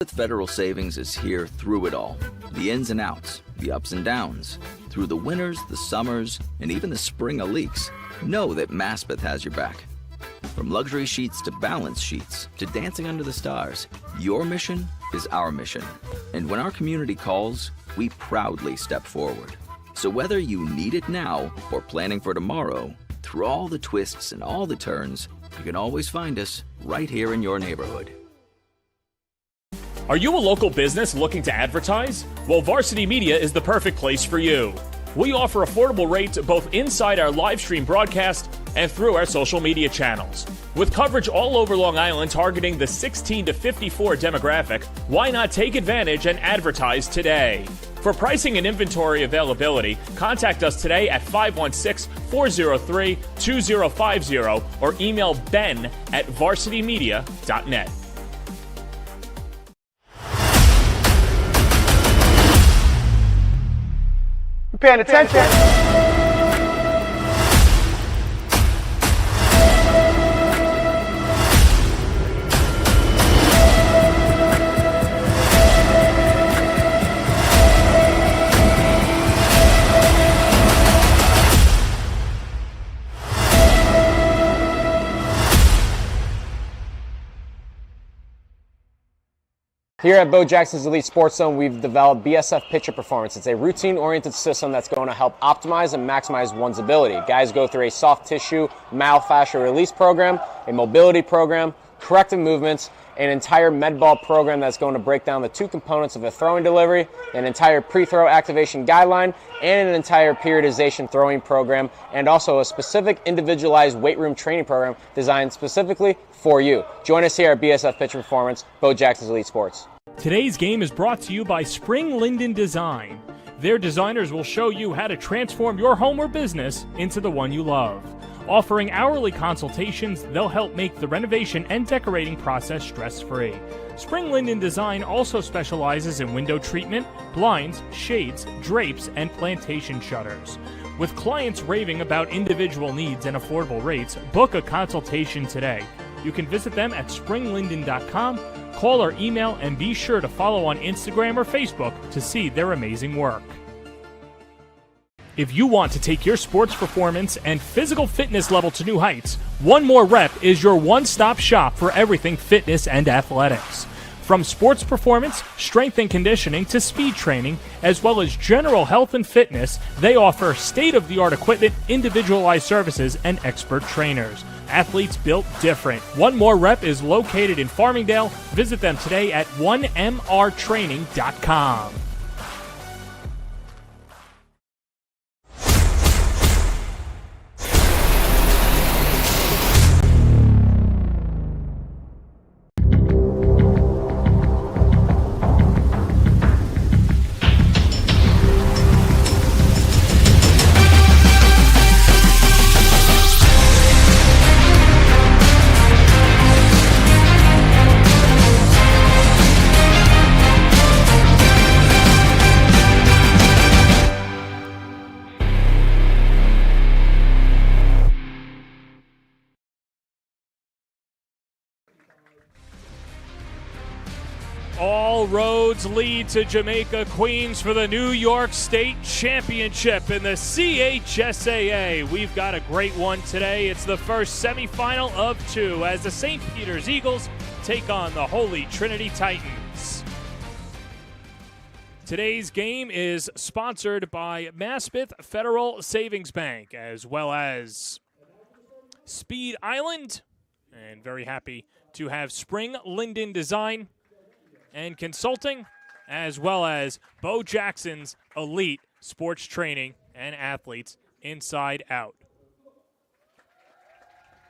Federal Savings is here through it all. The ins and outs, the ups and downs. Through the winters, the summers, and even the spring of leaks. Know that Maspeth has your back. From luxury sheets to balance sheets to dancing under the stars, your mission is our mission. And when our community calls, we proudly step forward. So whether you need it now or planning for tomorrow, through all the twists and all the turns, you can always find us right here in your neighborhood. Are you a local business looking to advertise? Well, Varsity Media is the perfect place for you. We offer affordable rates both inside our live stream broadcast and through our social media channels. With coverage all over Long Island targeting the 16 to 54 demographic, why not take advantage and advertise today? For pricing and inventory availability, contact us today at 516-403-2050 or email ben@varsitymedia.net. Paying attention. Here at Bo Jackson's Elite Sports Zone, we've developed BSF Pitcher Performance. It's a routine-oriented system that's going to help optimize and maximize one's ability. Guys go through a soft tissue myofascial release program, a mobility program, corrective movements, an entire med ball program that's going to break down the two components of a throwing delivery, an entire pre-throw activation guideline, and an entire periodization throwing program, and also a specific individualized weight room training program designed specifically for you. Join us here at BSF Pitcher Performance, Bo Jackson's Elite Sports. Today's game is brought to you by Spring Linden Design. Their designers will show you how to transform your home or business into the one you love. Offering hourly consultations, they'll help make the renovation and decorating process stress-free. Spring Linden Design also specializes in window treatment, blinds, shades, drapes, and plantation shutters. With clients raving about individual needs and affordable rates, book a consultation today. You can visit them at springlinden.com, call or email, and be sure to follow on Instagram or Facebook to see their amazing work. If you want to take your sports performance and physical fitness level to new heights, One More Rep is your one-stop shop for everything fitness and athletics. From sports performance, strength and conditioning to speed training, as well as general health and fitness, they offer state-of-the-art equipment, individualized services, and expert trainers. Athletes built different. One More Rep is located in Farmingdale. Visit them today at 1mrtraining.com. All roads lead to Jamaica, Queens for the New York State Championship in the CHSAA. We've got a great one today. It's the first semifinal of two as the St. Peter's Eagles take on the Holy Trinity Titans. Today's game is sponsored by Maspeth Federal Savings Bank as well as Speed Island, and very happy to have Spring Linden Design and Consulting, as well as Bo Jackson's Elite Sports Training and Athletes Inside Out.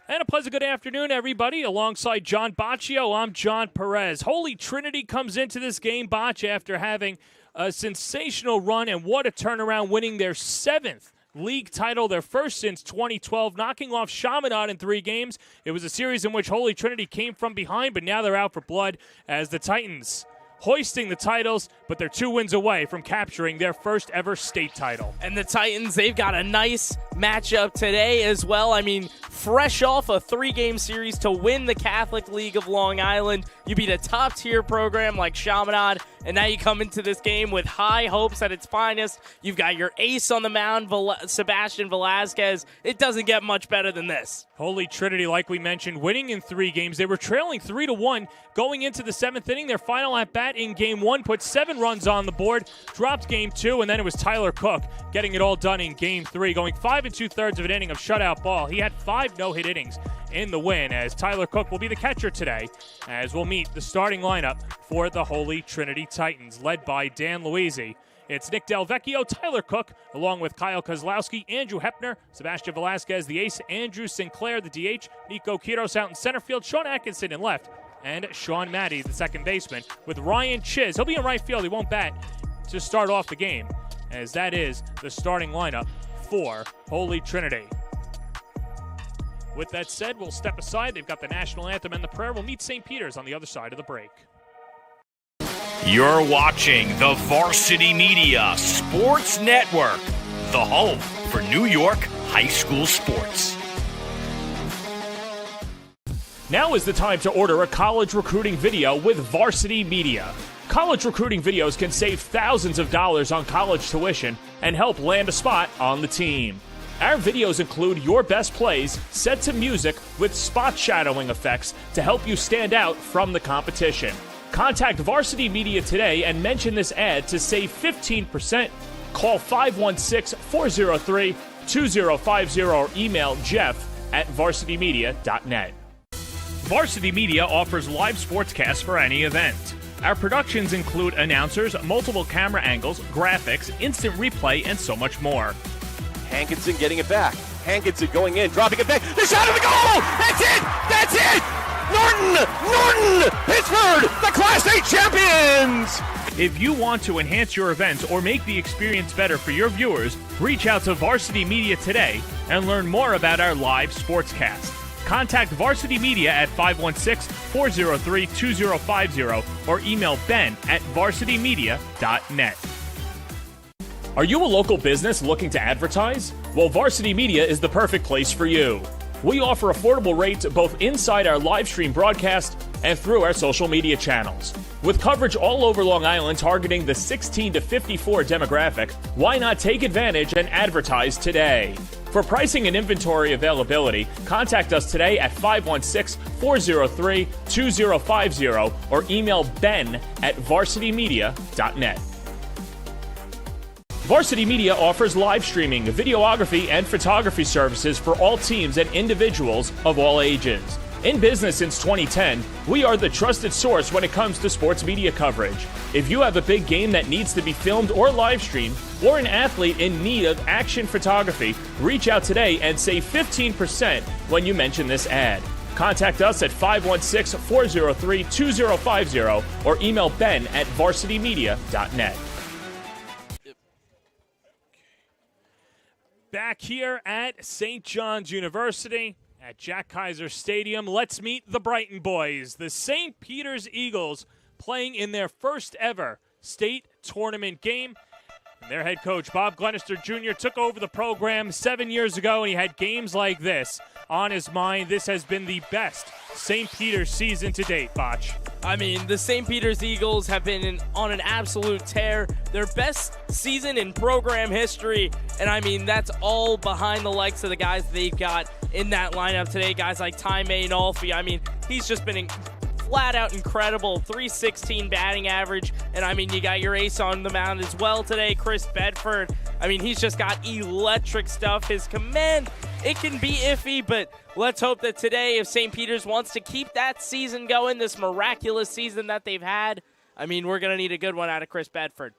And a pleasant good afternoon, everybody. Alongside John Baccio, I'm John Perez. Holy Trinity comes into this game, Bach, after having a sensational run, and what a turnaround, winning their 7th league title, their first since 2012, knocking off Chaminade in 3 games. It was a series in which Holy Trinity came from behind, but now they're out for blood as the Titans hoisting the titles, but they're 2 wins away from capturing their first ever state title. And the Titans, they've got a nice matchup today as well. I mean, fresh off a 3-game series to win the Catholic League of Long Island. You beat a top-tier program like Chaminade, and now you come into this game with high hopes at its finest. You've got your ace on the mound, Sebastian Velasquez. It doesn't get much better than this. Holy Trinity, like we mentioned, winning in 3 games. They were trailing 3-1 going into the 7th inning. Their final at-bat in Game 1 put 7 runs on the board, dropped Game 2, and then it was Tyler Cook getting it all done in Game 3, going 5 2/3 of an inning of shutout ball. He had 5 no-hit innings in the win, as Tyler Cook will be the catcher today, as we'll meet the starting lineup for the Holy Trinity Titans, led by Dan Luisi. It's Nick Delvecchio, Tyler Cook, along with Kyle Kozlowski, Andrew Hepner, Sebastian Velasquez, the ace, Andrew Sinclair, the DH, Nico Quiros out in center field, Sean Atkinson in left, and Sean Matty, the second baseman, with Ryan Chiz. He'll be in right field. He won't bat to start off the game, as that is the starting lineup for Holy Trinity. With that said, we'll step aside. They've got the national anthem and the prayer. We'll meet St. Peter's on the other side of the break. You're watching the Varsity Media Sports Network, the home for New York high school sports. Now is the time to order a college recruiting video with Varsity Media. College recruiting videos can save thousands of dollars on college tuition and help land a spot on the team. Our videos include your best plays set to music with spot shadowing effects to help you stand out from the competition. Contact Varsity Media today and mention this ad to save 15%. Call 516-403-2050 or email jeff@varsitymedia.net. Varsity Media offers live sportscasts for any event. Our productions include announcers, multiple camera angles, graphics, instant replay, and so much more. Hankinson getting it back. Hankinson going in, dropping it back. The shot of the goal! That's it! That's it! Norton! Pittsburgh, the Class A champions! If you want to enhance your events or make the experience better for your viewers, reach out to Varsity Media today and learn more about our live sportscast. Contact Varsity Media at 516-403-2050 or email ben@varsitymedia.net. Are you a local business looking to advertise? Well, Varsity Media is the perfect place for you. We offer affordable rates both inside our live stream broadcast and through our social media channels. With coverage all over Long Island targeting the 16 to 54 demographic, why not take advantage and advertise today? For pricing and inventory availability, contact us today at 516-403-2050 or email ben@varsitymedia.net. Varsity Media offers live streaming, videography, and photography services for all teams and individuals of all ages. In business since 2010, we are the trusted source when it comes to sports media coverage. If you have a big game that needs to be filmed or live streamed, or an athlete in need of action photography, reach out today and save 15% when you mention this ad. Contact us at 516-403-2050 or email ben@varsitymedia.net. Back here at St. John's University at Jack Kaiser Stadium, let's meet the Brighton boys, the St. Peter's Eagles, playing in their first ever state tournament game. And their head coach, Bob Glenister Jr., took over the program 7 years ago, and he had games like this on his mind. This has been the best St. Peter's season to date, Botch. I mean, the St. Peter's Eagles have been on an absolute tear. Their best season in program history. And, I mean, that's all behind the likes of the guys they've got in that lineup today. Guys like Ty Maynolfi. I mean, he's just been flat out incredible. 316 batting average. And, I mean, you got your ace on the mound as well today, Chris Bedford. I mean, he's just got electric stuff. His command, it can be iffy, but let's hope that today, if St. Peter's wants to keep that season going, this miraculous season that they've had, I mean, we're going to need a good one out of Chris Bedford.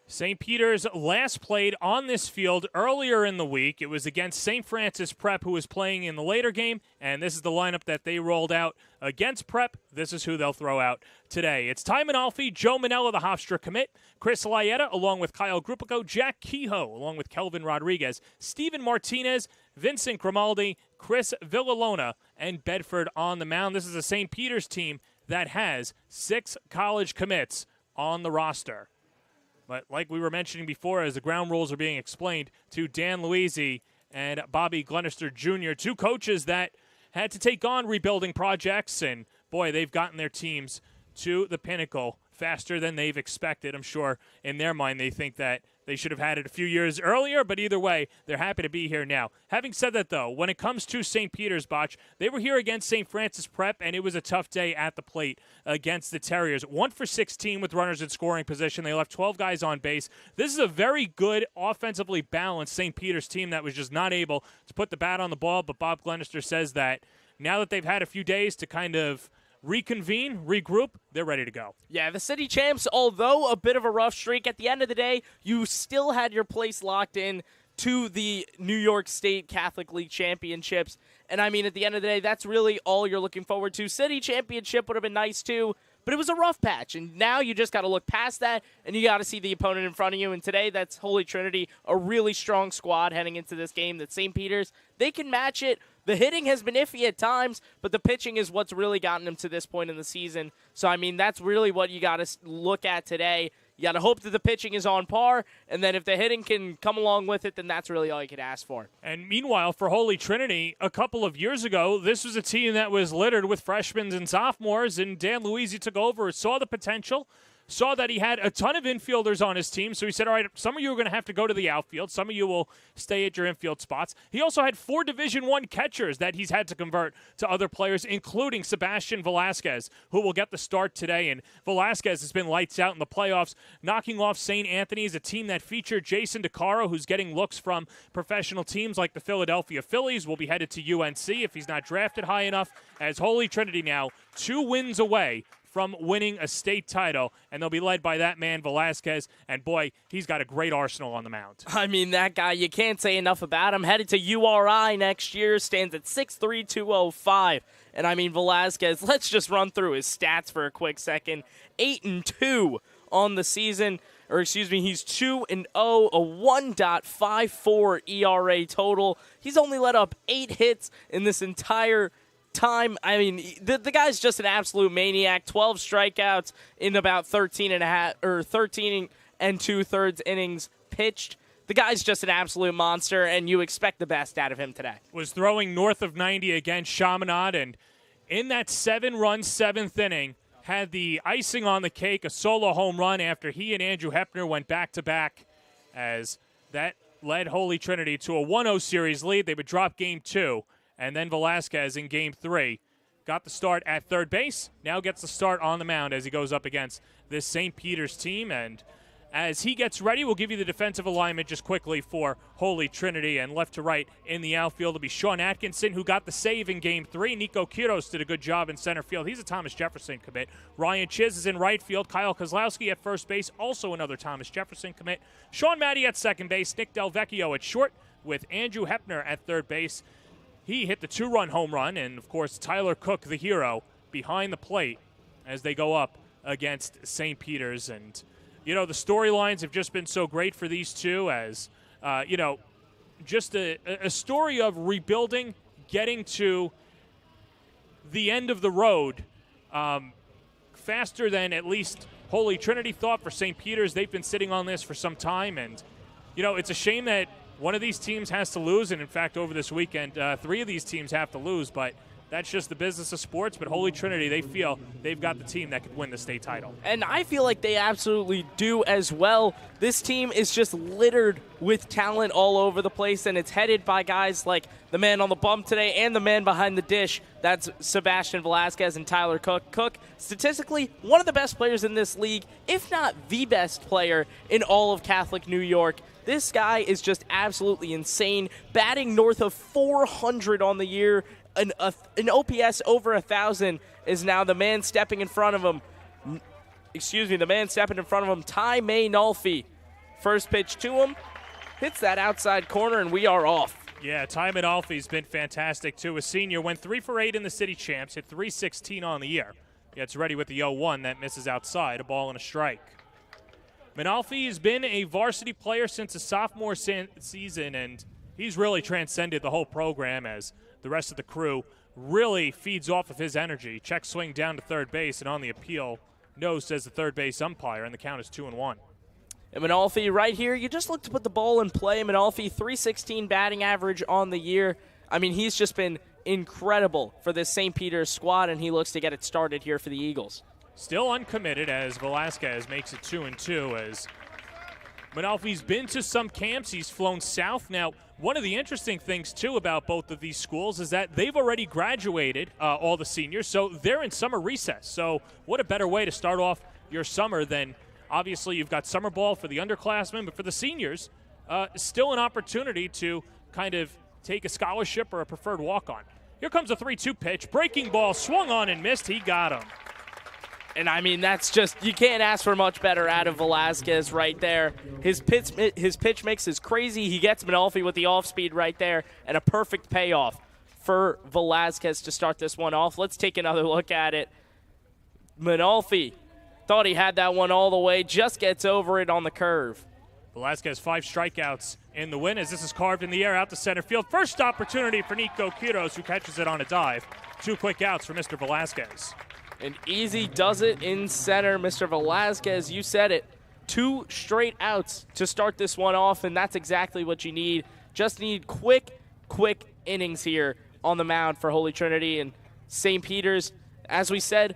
St. Peter's last played on this field earlier in the week. It was against St. Francis Prep, who was playing in the later game, and this is the lineup that they rolled out against Prep. This is who they'll throw out today. It's Ty Maynolfi, Joe Manella, the Hofstra commit, Chris Laieta, along with Kyle Grupico, Jack Kehoe, along with Kelvin Rodriguez, Steven Martinez, Vincent Grimaldi, Chris Villalona, and Bedford on the mound. This is a St. Peter's team that has 6 college commits on the roster. But like we were mentioning before, as the ground rules are being explained to Dan Luisi and Bobby Glenister Jr., two coaches that had to take on rebuilding projects, and boy, they've gotten their teams to the pinnacle faster than they've expected. I'm sure in their mind they think that they should have had it a few years earlier, but either way, they're happy to be here now. Having said that, though, when it comes to St. Peter's, Botch, they were here against St. Francis Prep, and it was a tough day at the plate against the Terriers. 1 for 16 with runners in scoring position. They left 12 guys on base. This is a very good, offensively balanced St. Peter's team that was just not able to put the bat on the ball, but Bob Glenister says that now that they've had a few days to kind of reconvene, regroup, they're ready to go. Yeah, the city champs, although a bit of a rough streak, at the end of the day, you still had your place locked in to the New York State Catholic League Championships. And I mean, at the end of the day, that's really all you're looking forward to. City championship would have been nice too, but it was a rough patch. And now you just got to look past that, and you got to see the opponent in front of you. And today, that's Holy Trinity, a really strong squad heading into this game. That St. Peter's, they can match it. The hitting has been iffy at times, but the pitching is what's really gotten them to this point in the season. So, I mean, that's really what you got to look at today. You got to hope that the pitching is on par, and then if the hitting can come along with it, then that's really all you could ask for. And meanwhile, for Holy Trinity, a couple of years ago, this was a team that was littered with freshmen and sophomores, and Dan Luisi took over, saw the potential, saw that he had a ton of infielders on his team, so he said, all right, some of you are going to have to go to the outfield. Some of you will stay at your infield spots. He also had 4 Division I catchers that he's had to convert to other players, including Sebastian Velasquez, who will get the start today. And Velasquez has been lights out in the playoffs, knocking off St. Anthony's, a team that featured Jason DeCaro, who's getting looks from professional teams like the Philadelphia Phillies. Will be headed to UNC if he's not drafted high enough, as Holy Trinity now 2 wins away from winning a state title, and they'll be led by that man, Velasquez, and boy, he's got a great arsenal on the mound. I mean, that guy, you can't say enough about him. Headed to URI next year, stands at 6'3", 205. And I mean, Velasquez, let's just run through his stats for a quick second. 8-2 on the season, or excuse me, he's 2-0, a 1.54 ERA total. He's only let up 8 hits in this entire time. I mean, the guy's just an absolute maniac. 12 strikeouts in about 13 and 2/3 innings pitched. The guy's just an absolute monster, and you expect the best out of him today. Was throwing north of 90 against Chaminade, and in that 7-run 7th inning, had the icing on the cake, a solo home run after he and Andrew Hepner went back-to-back, as that led Holy Trinity to a 1-0 series lead. They would drop Game 2. And then Velasquez in Game 3 got the start at third base, now gets the start on the mound as he goes up against this St. Peter's team. And as he gets ready, we'll give you the defensive alignment just quickly for Holy Trinity. And left to right in the outfield will be Sean Atkinson, who got the save in Game 3. Nico Quiros did a good job in center field. He's a Thomas Jefferson commit. Ryan Chiz is in right field. Kyle Kozlowski at first base, also another Thomas Jefferson commit. Sean Matty at second base. Nick Delvecchio at short, with Andrew Hepner at third base. He hit the 2-run home run, and, of course, Tyler Cook, the hero, behind the plate as they go up against St. Peter's. And, you know, the storylines have just been so great for these two as, you know, just a story of rebuilding, getting to the end of the road faster than at least Holy Trinity thought. For St. Peter's, they've been sitting on this for some time, and, you know, it's a shame that one of these teams has to lose, and in fact, over this weekend, 3 of these teams have to lose, but that's just the business of sports. But Holy Trinity, they feel they've got the team that could win the state title. And I feel like they absolutely do as well. This team is just littered with talent all over the place, and it's headed by guys like the man on the bump today and the man behind the dish. That's Sebastian Velasquez and Tyler Cook. Cook, statistically, one of the best players in this league, if not the best player in all of Catholic New York. This guy is just absolutely insane, batting north of 400 on the year. An OPS over 1,000 is now the man stepping in front of him. The man stepping in front of him, Ty May Nolfi. First pitch to him, hits that outside corner, and we are off. Yeah, Ty Manolfi's been fantastic, too. A senior, went 3 for 8 in the city champs, hit .316 on the year. Gets ready with the 0-1, that misses outside, a ball and a strike. Manolfi has been a varsity player since his sophomore season, and he's really transcended the whole program as the rest of the crew really feeds off of his energy. Check swing down to third base, and on the appeal, no, says the third base umpire, and the count is 2-1. And Manalfi right here, you just look to put the ball in play. Manalfi, 316 batting average on the year. I mean, he's just been incredible for this St. Peter's squad, and he looks to get it started here for the Eagles. Still uncommitted as Velasquez makes it 2-2 as Manalfi's been to some camps. He's flown south. Now, one of the interesting things, too, about both of these schools is that they've already graduated, all the seniors, so they're in summer recess. So what a better way to start off your summer than, obviously, you've got summer ball for the underclassmen, but for the seniors, still an opportunity to kind of take a scholarship or a preferred walk-on. Here comes a 3-2 pitch. Breaking ball, swung on and missed. He got him. And, I mean, that's just, you can't ask for much better out of Velasquez right there. His pitch mix is crazy. He gets Manalfi with the off-speed right there, and a perfect payoff for Velasquez to start this one off. Let's take another look at it. Manalfi thought he had that one all the way, just gets over it on the curve. Velasquez 5 strikeouts in the win as this is carved in the air out to center field. First opportunity for Nico Quiros, who catches it on a dive. 2 quick outs for Mr. Velasquez. And easy does it in center. Mr. Velasquez, you said it. 2 straight outs to start this one off, and that's exactly what you need. Just need quick innings here on the mound for Holy Trinity. And St. Peter's, as we said,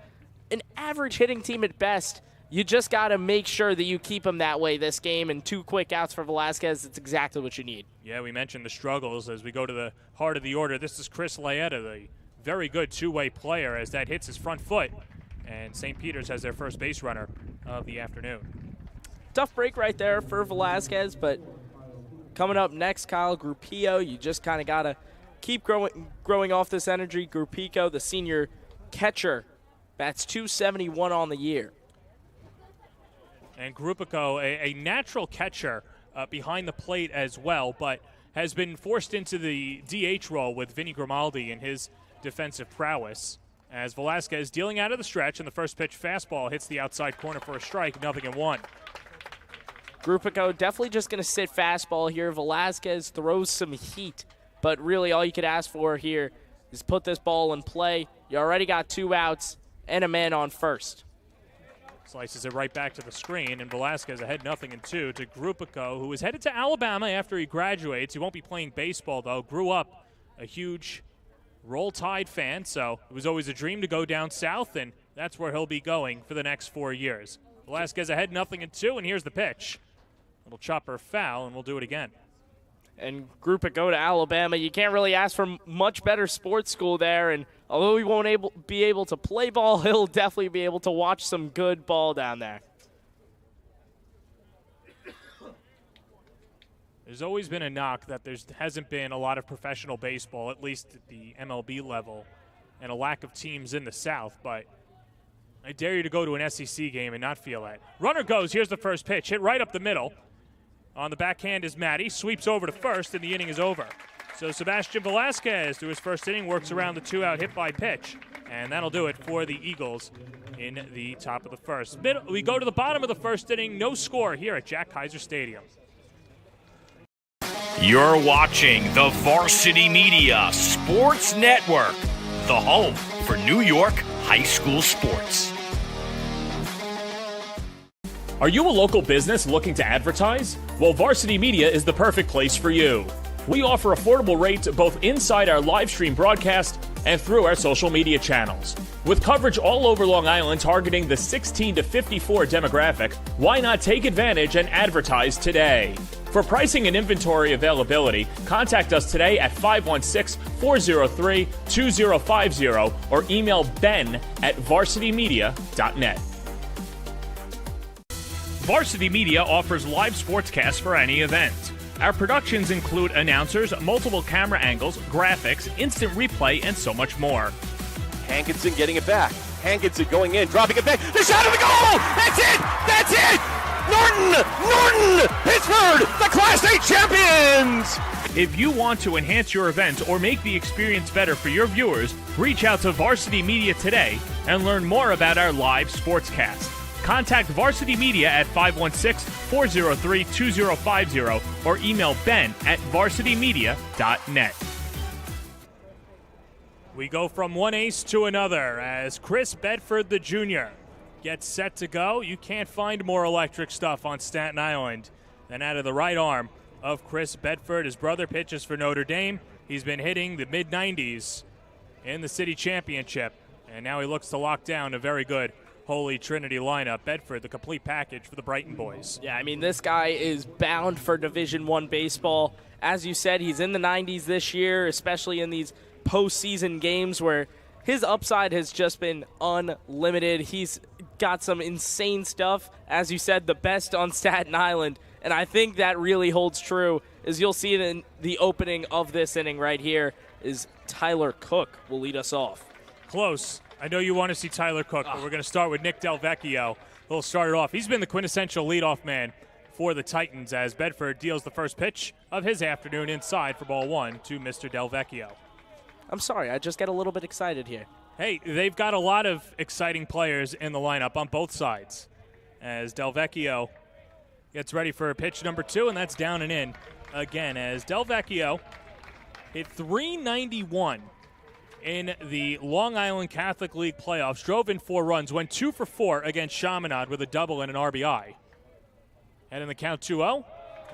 an average hitting team at best. You just got to make sure that you keep them that way this game, and 2 quick outs for Velasquez, it's exactly what you need. Yeah, we mentioned the struggles as we go to the heart of the order. This is Chris Laeta, the very good two-way player, as that hits his front foot. And St. Peter's has their first base runner of the afternoon. Tough break right there for Velasquez, but coming up next, Kyle Gruppillo. You just kind of got to keep growing off this energy. Gruppillo, the senior catcher, bats .271 on the year. And Gruppillo, a natural catcher behind the plate as well, but has been forced into the DH role with Vinny Grimaldi and his defensive prowess. As Velasquez dealing out of the stretch, and the first pitch fastball hits the outside corner for a strike, 0-1. Gruppillo definitely just going to sit fastball here. Velasquez throws some heat, but really all you could ask for here is put this ball in play. You already got 2 outs and a man on first. Slices it right back to the screen, and Velasquez ahead 0-2 to Gruppillo, who is headed to Alabama after he graduates. He won't be playing baseball, though. Grew up a huge Roll Tide fan, so it was always a dream to go down south, and that's where he'll be going for the next 4 years. Velasquez ahead 0-2, and here's the pitch. Little chopper foul, and we'll do it again. And Gruppillo to Alabama. You can't really ask for much better sports school there, and although he won't be able to play ball, he'll definitely be able to watch some good ball down there. There's always been a knock that there hasn't been a lot of professional baseball, at least at the MLB level, and a lack of teams in the South, but I dare you to go to an SEC game and not feel that. Runner goes. Here's the first pitch. Hit right up the middle. On the backhand is Matty. Sweeps over to first, and the inning is over. So Sebastian Velasquez, through his first inning, works around the 2-out hit by pitch, and that'll do it for the Eagles in the top of the first. We go to the bottom of the first inning. No score here at Jack Kaiser Stadium. You're watching the Varsity Media Sports Network, the home for New York high school sports. Are you a local business looking to advertise? Well, Varsity Media is the perfect place for you. We offer affordable rates both inside our live stream broadcast and through our social media channels. With coverage all over Long Island targeting the 16 to 54 demographic, why not take advantage and advertise today? For pricing and inventory availability, contact us today at 516-403-2050 or email ben@varsitymedia.net. Varsity Media offers live sportscasts for any event. Our productions include announcers, multiple camera angles, graphics, instant replay, and so much more. Hankinson getting it back. Hankinson going in, dropping it back. The shot of the goal! That's it! That's it! Norton! Pittsburgh, the Class A champions! If you want to enhance your event or make the experience better for your viewers, reach out to Varsity Media today and learn more about our live sportscast. Contact Varsity Media at 516-403-2050 or email ben@varsitymedia.net. We go from one ace to another as Chris Bedford, the junior, gets set to go. You can't find more electric stuff on Staten Island than out of the right arm of Chris Bedford. His brother pitches for Notre Dame. He's been hitting the mid-90s in the city championship, and now he looks to lock down a very good Holy Trinity lineup. Bedford, the complete package for the Brighton boys. Yeah, I mean, this guy is bound for Division I baseball. As you said, he's in the 90s this year, especially in these postseason games where his upside has just been unlimited. He's got some insane stuff. As you said, the best on Staten Island, and I think that really holds true, as you'll see it in the opening of this inning right here, is Tyler Cook will lead us off. Close. I know you want to see Tyler Cook, but we're going to start with Nick Delvecchio. He'll start it off. He's been the quintessential leadoff man for the Titans as Bedford deals the first pitch of his afternoon inside for ball one to Mr. Delvecchio. I'm sorry, I just get a little bit excited here. Hey, they've got a lot of exciting players in the lineup on both sides as Delvecchio gets ready for pitch number 2, and that's down and in again as Delvecchio hit .391 in the Long Island Catholic League playoffs, drove in 4 runs, went 2 for 4 against Chaminade with a double and an RBI. And in the count 2-0,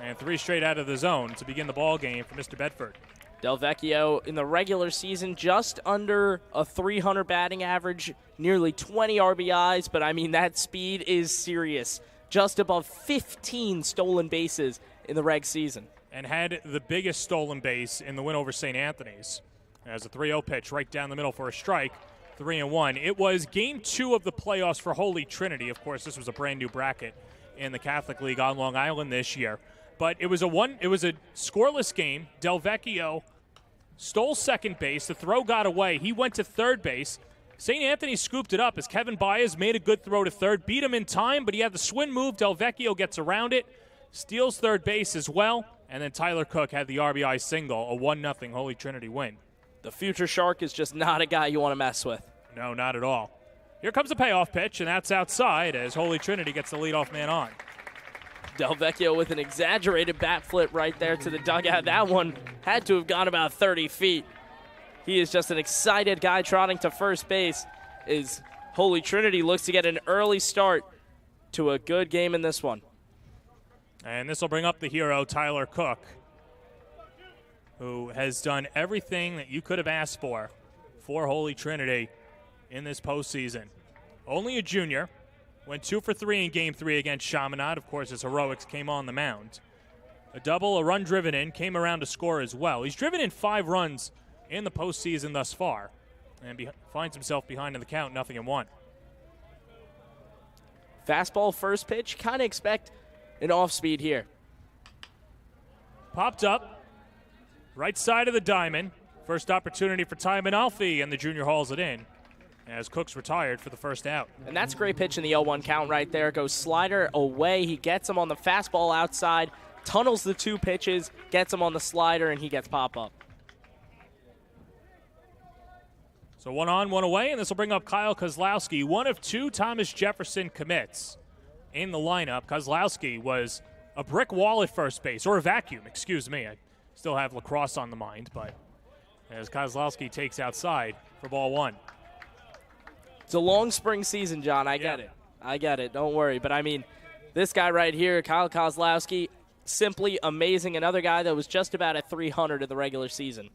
and 3 straight out of the zone to begin the ball game for Mr. Bedford. Delvecchio in the regular season just under a 300 batting average, nearly 20 RBIs, but I mean that speed is serious. Just above 15 stolen bases in the reg season. And had the biggest stolen base in the win over St. Anthony's. As a 3-0 pitch right down the middle for a strike, 3-1. It was game 2 of the playoffs for Holy Trinity. Of course, this was a brand new bracket in the Catholic League on Long Island this year. But it was a scoreless game. Delvecchio stole second base. The throw got away. He went to third base. St. Anthony scooped it up as Kevin Baez made a good throw to third. Beat him in time, but he had the swing move. Delvecchio gets around it, steals third base as well, and then Tyler Cook had the RBI single, a 1-0 Holy Trinity win. The future Shark is just not a guy you want to mess with. No, not at all. Here comes a payoff pitch, and that's outside as Holy Trinity gets the leadoff man on. Delvecchio with an exaggerated bat flip right there to the dugout. That one had to have gone about 30 feet. He is just an excited guy trotting to first base as Holy Trinity looks to get an early start to a good game in this one. And this will bring up the hero, Tyler Cook, who has done everything that you could have asked for Holy Trinity in this postseason. Only a junior. Went 2 for 3 in Game 3 against Chaminade. Of course, his heroics came on the mound. A double, a run driven in, came around to score as well. He's driven in 5 runs in the postseason thus far and finds himself behind in the count, 0-1. Fastball first pitch, kind of expect an off speed here. Popped up, right side of the diamond. First opportunity for Ty Manalfi, and the junior hauls it in as Cook's retired for the first out. And that's a great pitch in the 0-1 count right there. Goes slider away. He gets him on the fastball outside, tunnels the 2 pitches, gets him on the slider, and he gets pop-up. So 1 on, 1 away, and this will bring up Kyle Kozlowski. 1 of 2 Thomas Jefferson commits in the lineup. Kozlowski was a brick wall at first base, or a vacuum, excuse me. I still have lacrosse on the mind, but as Kozlowski takes outside for ball 1. It's a long spring season, John. I get it. I get it. Don't worry. But, I mean, this guy right here, Kyle Kozlowski, simply amazing. Another guy that was just about at 300 in the regular season.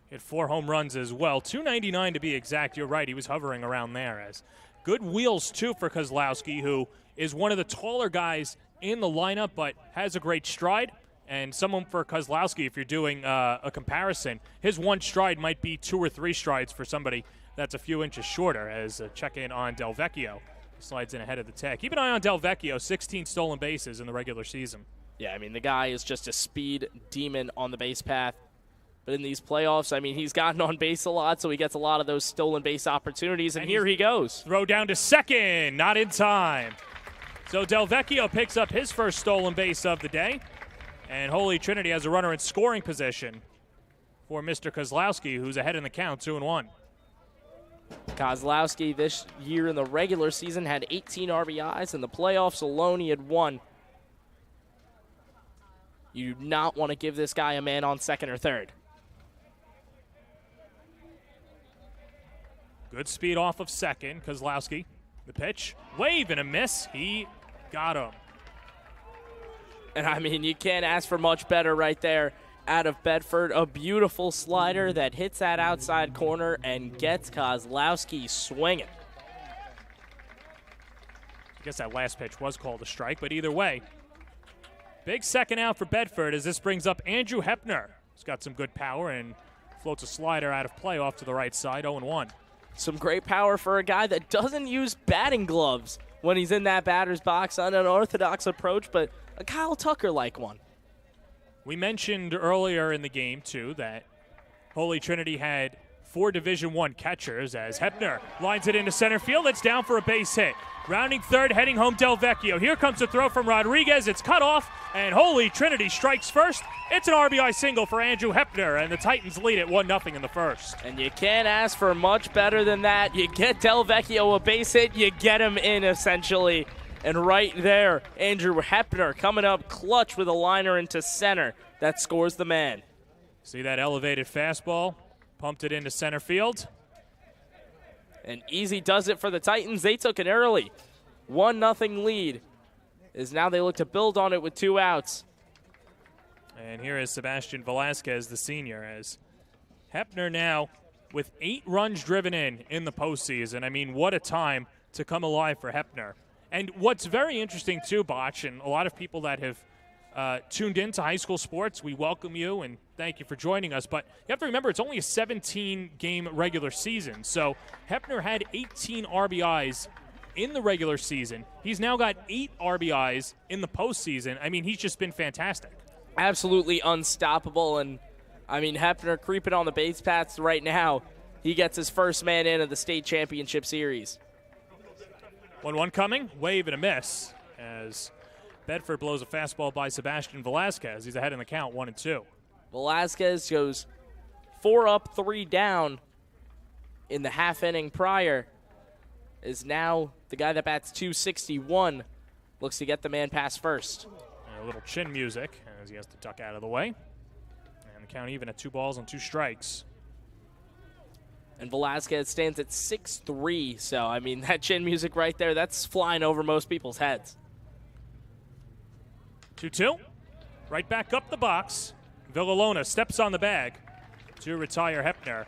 Hit 4 home runs as well. 299 to be exact. You're right. He was hovering around there. As good wheels, too, for Kozlowski, who is one of the taller guys in the lineup but has a great stride. And someone for Kozlowski, if you're doing a comparison, his 1 stride might be 2 or 3 strides for somebody that's a few inches shorter. As a check-in on Delvecchio, slides in ahead of the tag. Keep an eye on Delvecchio, 16 stolen bases in the regular season. Yeah, I mean, the guy is just a speed demon on the base path. But in these playoffs, I mean, he's gotten on base a lot, so he gets a lot of those stolen base opportunities, and here he goes. Throw down to second, not in time. So Delvecchio picks up his first stolen base of the day, and Holy Trinity has a runner in scoring position for Mr. Kozlowski, who's ahead in the count, 2-1. Kozlowski this year in the regular season had 18 RBIs. In the playoffs alone, he had 1. You do not want to give this guy a man on second or third. Good speed off of second, Kozlowski. The pitch, wave and a miss. He got him. And I mean, you can't ask for much better right there out of Bedford. A beautiful slider that hits that outside corner and gets Kozlowski swinging. I guess that last pitch was called a strike, but either way, big second out for Bedford as this brings up Andrew Hepner. He's got some good power and floats a slider out of play off to the right side, 0-1. Some great power for a guy that doesn't use batting gloves when he's in that batter's box. An unorthodox approach, but a Kyle Tucker-like one. We mentioned earlier in the game, too, that Holy Trinity had 4 Division I catchers as Hepner lines it into center field. It's down for a base hit. Rounding third, heading home Del Vecchio. Here comes a throw from Rodriguez. It's cut off, and Holy Trinity strikes first. It's an RBI single for Andrew Hepner, and the Titans lead it 1-0 in the first. And you can't ask for much better than that. You get Del Vecchio a base hit, you get him in, essentially. And right there, Andrew Hepner coming up clutch with a liner into center. That scores the man. See that elevated fastball? Pumped it into center field. And easy does it for the Titans. They took an early 1-0 lead. As now they look to build on it with 2 outs. And here is Sebastian Velasquez, the senior, as Hepner now with 8 runs driven in the postseason. I mean, what a time to come alive for Hepner. And what's very interesting, too, Botch, and a lot of people that have tuned into high school sports, we welcome you and thank you for joining us. But you have to remember, it's only a 17-game regular season. So Hepner had 18 RBIs in the regular season. He's now got 8 RBIs in the postseason. I mean, he's just been fantastic. Absolutely unstoppable. And, I mean, Hepner creeping on the base paths right now. He gets his first man in of the state championship series. 1-1 coming, wave and a miss as Bedford blows a fastball by Sebastian Velasquez. He's ahead in the count, 1-2. Velasquez goes 4 up, 3 down in the half inning prior. Is now the guy that bats .261. Looks to get the man past first. And a little chin music as he has to duck out of the way. And the count even at 2 balls and 2 strikes. And Velasquez stands at 6'3", so, I mean, that chin music right there, that's flying over most people's heads. 2-2. Right back up the box. Villalona steps on the bag to retire Hepner.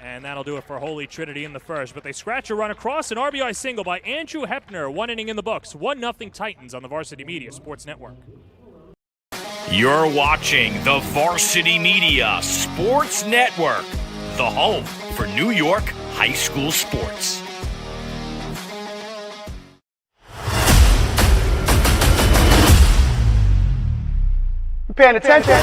And that'll do it for Holy Trinity in the first. But they scratch a run across, an RBI single by Andrew Hepner. 1 inning in the books. 1-0 Titans on the Varsity Media Sports Network. You're watching the Varsity Media Sports Network, the home for New York high school sports. Paying attention.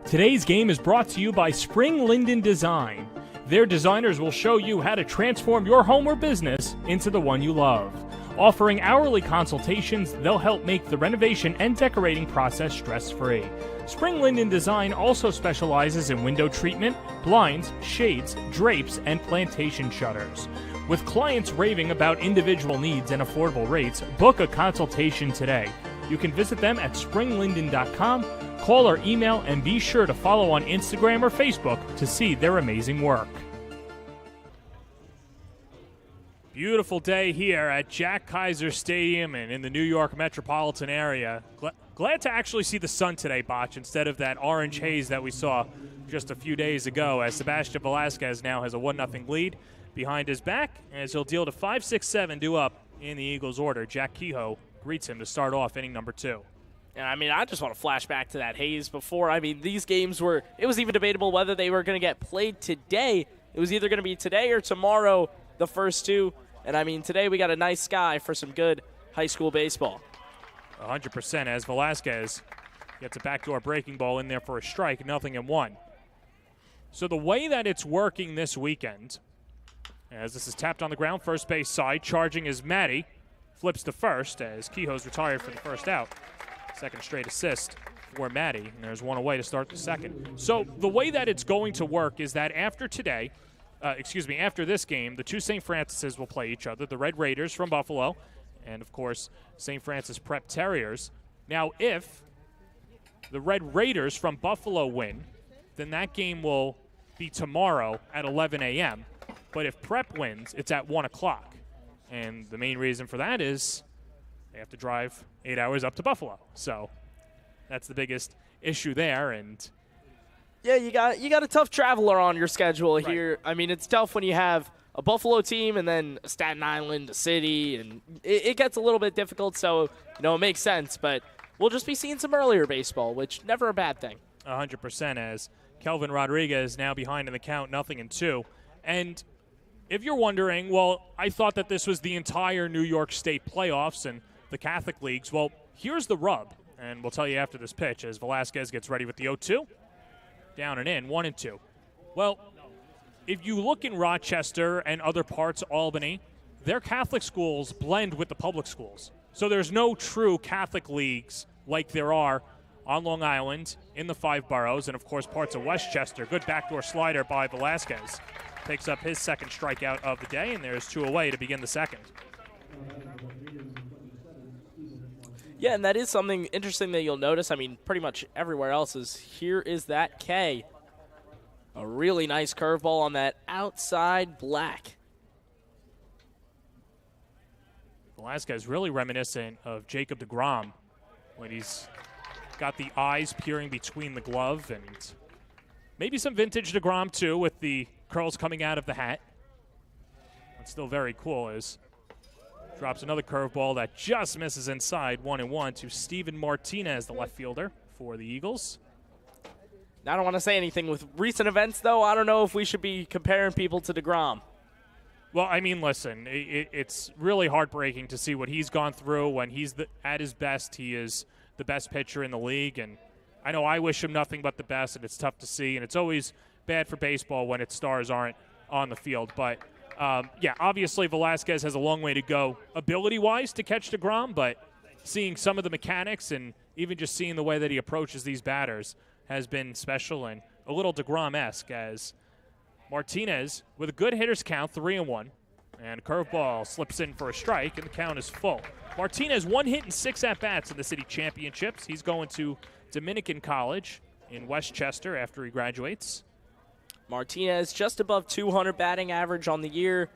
Today's game is brought to you by Spring Linden Design. Their designers will show you how to transform your home or business into the one you love. Offering hourly consultations, they'll help make the renovation and decorating process stress-free. Spring Linden Design also specializes in window treatment, blinds, shades, drapes, and plantation shutters. With clients raving about individual needs and affordable rates, book a consultation today. You can visit them at springlinden.com, call or email, and be sure to follow on Instagram or Facebook to see their amazing work. Beautiful day here at Jack Kaiser Stadium and in the New York metropolitan area. Glad to actually see the sun today, Botch, instead of that orange haze that we saw just a few days ago, as Sebastian Velasquez now has a 1-0 lead behind his back, as he'll deal to 5-6-7 due up in the Eagles' order. Jack Kehoe greets him to start off inning number 2. And, I mean, I just want to flash back to that haze before. I mean, these games were – it was even debatable whether they were going to get played today. It was either going to be today or tomorrow, the first 2. And, I mean, today we got a nice sky for some good high school baseball. 100% as Velasquez gets a backdoor breaking ball in there for a strike, 0-1. So the way that it's working this weekend, as this is tapped on the ground, first base side, charging is Maddie. Flips to first as Kehoe's retired for the first out. Second straight assist for Maddie, and there's one away to start the second. So the way that it's going to work is that after today, after this game, the two St. Francis's will play each other, the Red Raiders from Buffalo and, of course, St. Francis Prep Terriers. Now, if the Red Raiders from Buffalo win, then that game will be tomorrow at 11 a.m. But if Prep wins, it's at 1 o'clock. And the main reason for that is they have to drive 8 hours up to Buffalo. So that's the biggest issue there. And yeah, you got a tough traveler on your schedule here. I mean, it's tough when you have a Buffalo team and then a Staten Island, a city, and it gets a little bit difficult. So, it makes sense. But we'll just be seeing some earlier baseball, which never a bad thing. 100%, as Kelvin Rodriguez now behind in the count, 0-2. And if you're wondering, well, I thought that this was the entire New York State playoffs and the Catholic leagues. Well, here's the rub, and we'll tell you after this pitch as Velasquez gets ready with the 0-2. Down and in, 1-2. Well, if you look in Rochester and other parts of Albany, their Catholic schools blend with the public schools. So there's no true Catholic leagues like there are on Long Island in the 5 boroughs and, of course, parts of Westchester. Good backdoor slider by Velasquez. Picks up his second strikeout of the day, and there's 2 away to begin the second. Yeah, and that is something interesting that you'll notice. I mean, pretty much everywhere else is here is that K. A really nice curveball on that outside black. Velasquez really reminiscent of Jacob deGrom when he's got the eyes peering between the glove, and maybe some vintage deGrom too with the curls coming out of the hat. That's still very cool as drops another curveball that just misses inside, 1-1 to Steven Martinez, the left fielder for the Eagles. I don't want to say anything with recent events, though. I don't know if we should be comparing people to deGrom. Well, I mean, listen, it's really heartbreaking to see what he's gone through. When he's at his best, he is the best pitcher in the league, and I know I wish him nothing but the best, and it's tough to see, and it's always bad for baseball when its stars aren't on the field. But, yeah, obviously Velasquez has a long way to go ability-wise to catch deGrom, but seeing some of the mechanics and even just seeing the way that he approaches these batters has been special and a little deGrom-esque, as Martinez, with a good hitter's count, 3-1, and a curveball slips in for a strike, and the count is full. Martinez, 1 hit and 6 at-bats in the city championships. He's going to Dominican College in Westchester after he graduates. Martinez just above 200 batting average on the year,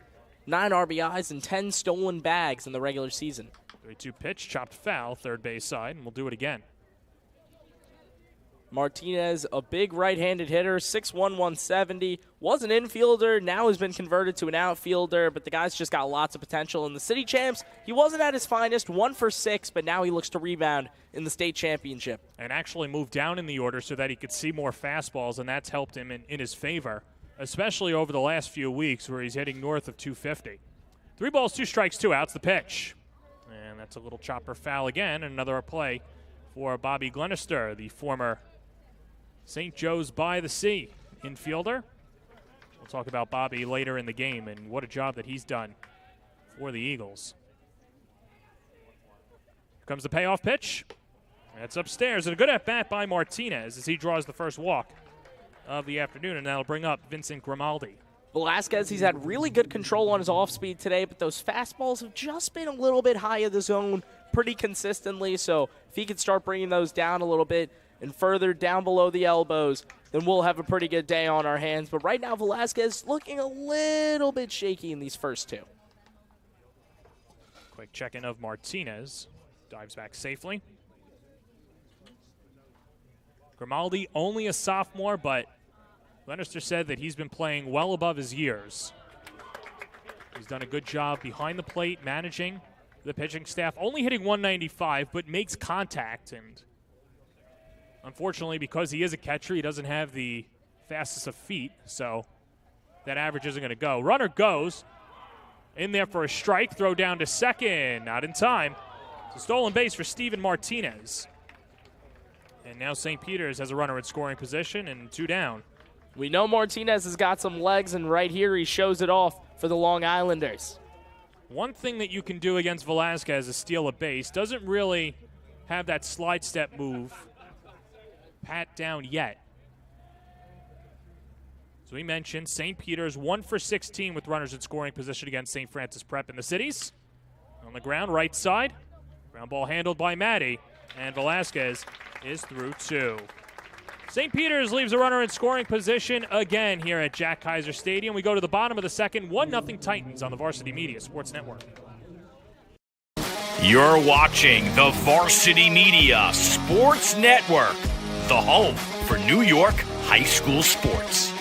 9 RBIs and 10 stolen bags in the regular season. 3-2 pitch, chopped foul, third base side, and we'll do it again. Martinez, a big right-handed hitter, 6'1", 170. Was an infielder, now has been converted to an outfielder, but the guy's just got lots of potential. In the city champs, he wasn't at his finest, 1 for 6, but now he looks to rebound in the state championship. And actually moved down in the order so that he could see more fastballs, and that's helped him in his favor, especially over the last few weeks where he's hitting north of 250. 3 balls, 2 strikes, 2 outs, the pitch. And that's a little chopper foul again, and another play for Bobby Glenister, the former St. Joe's by the Sea infielder. We'll talk about Bobby later in the game and what a job that he's done for the Eagles. Here comes the payoff pitch. That's upstairs, and a good at-bat by Martinez as he draws the first walk of the afternoon, and that'll bring up Vincent Grimaldi. Velasquez, he's had really good control on his off-speed today, but those fastballs have just been a little bit high of the zone pretty consistently, so if he could start bringing those down a little bit and further down below the elbows, then we'll have a pretty good day on our hands. But right now, Velasquez looking a little bit shaky in these first 2. Quick check-in of Martinez. Dives back safely. Grimaldi, only a sophomore, but Glenister said that he's been playing well above his years. He's done a good job behind the plate, managing the pitching staff. Only hitting 195, but makes contact, and unfortunately, because he is a catcher, he doesn't have the fastest of feet, so that average isn't going to go. Runner goes in there for a strike, throw down to second, not in time. It's a stolen base for Steven Martinez. And now St. Peter's has a runner in scoring position and 2 down. We know Martinez has got some legs, and right here he shows it off for the Long Islanders. One thing that you can do against Velasquez is steal a base. Doesn't really have that slide step move pat down yet. So we mentioned St. Peter's 1 for 16 with runners in scoring position against St. Francis Prep in the cities. On the ground, right side. Ground ball handled by Maddie, and Velasquez is through 2. St. Peter's leaves a runner in scoring position again here at Jack Kaiser Stadium. We go to the bottom of the second, 1-0 Titans on the Varsity Media Sports Network. You're watching the Varsity Media Sports Network, the home for New York high school sports.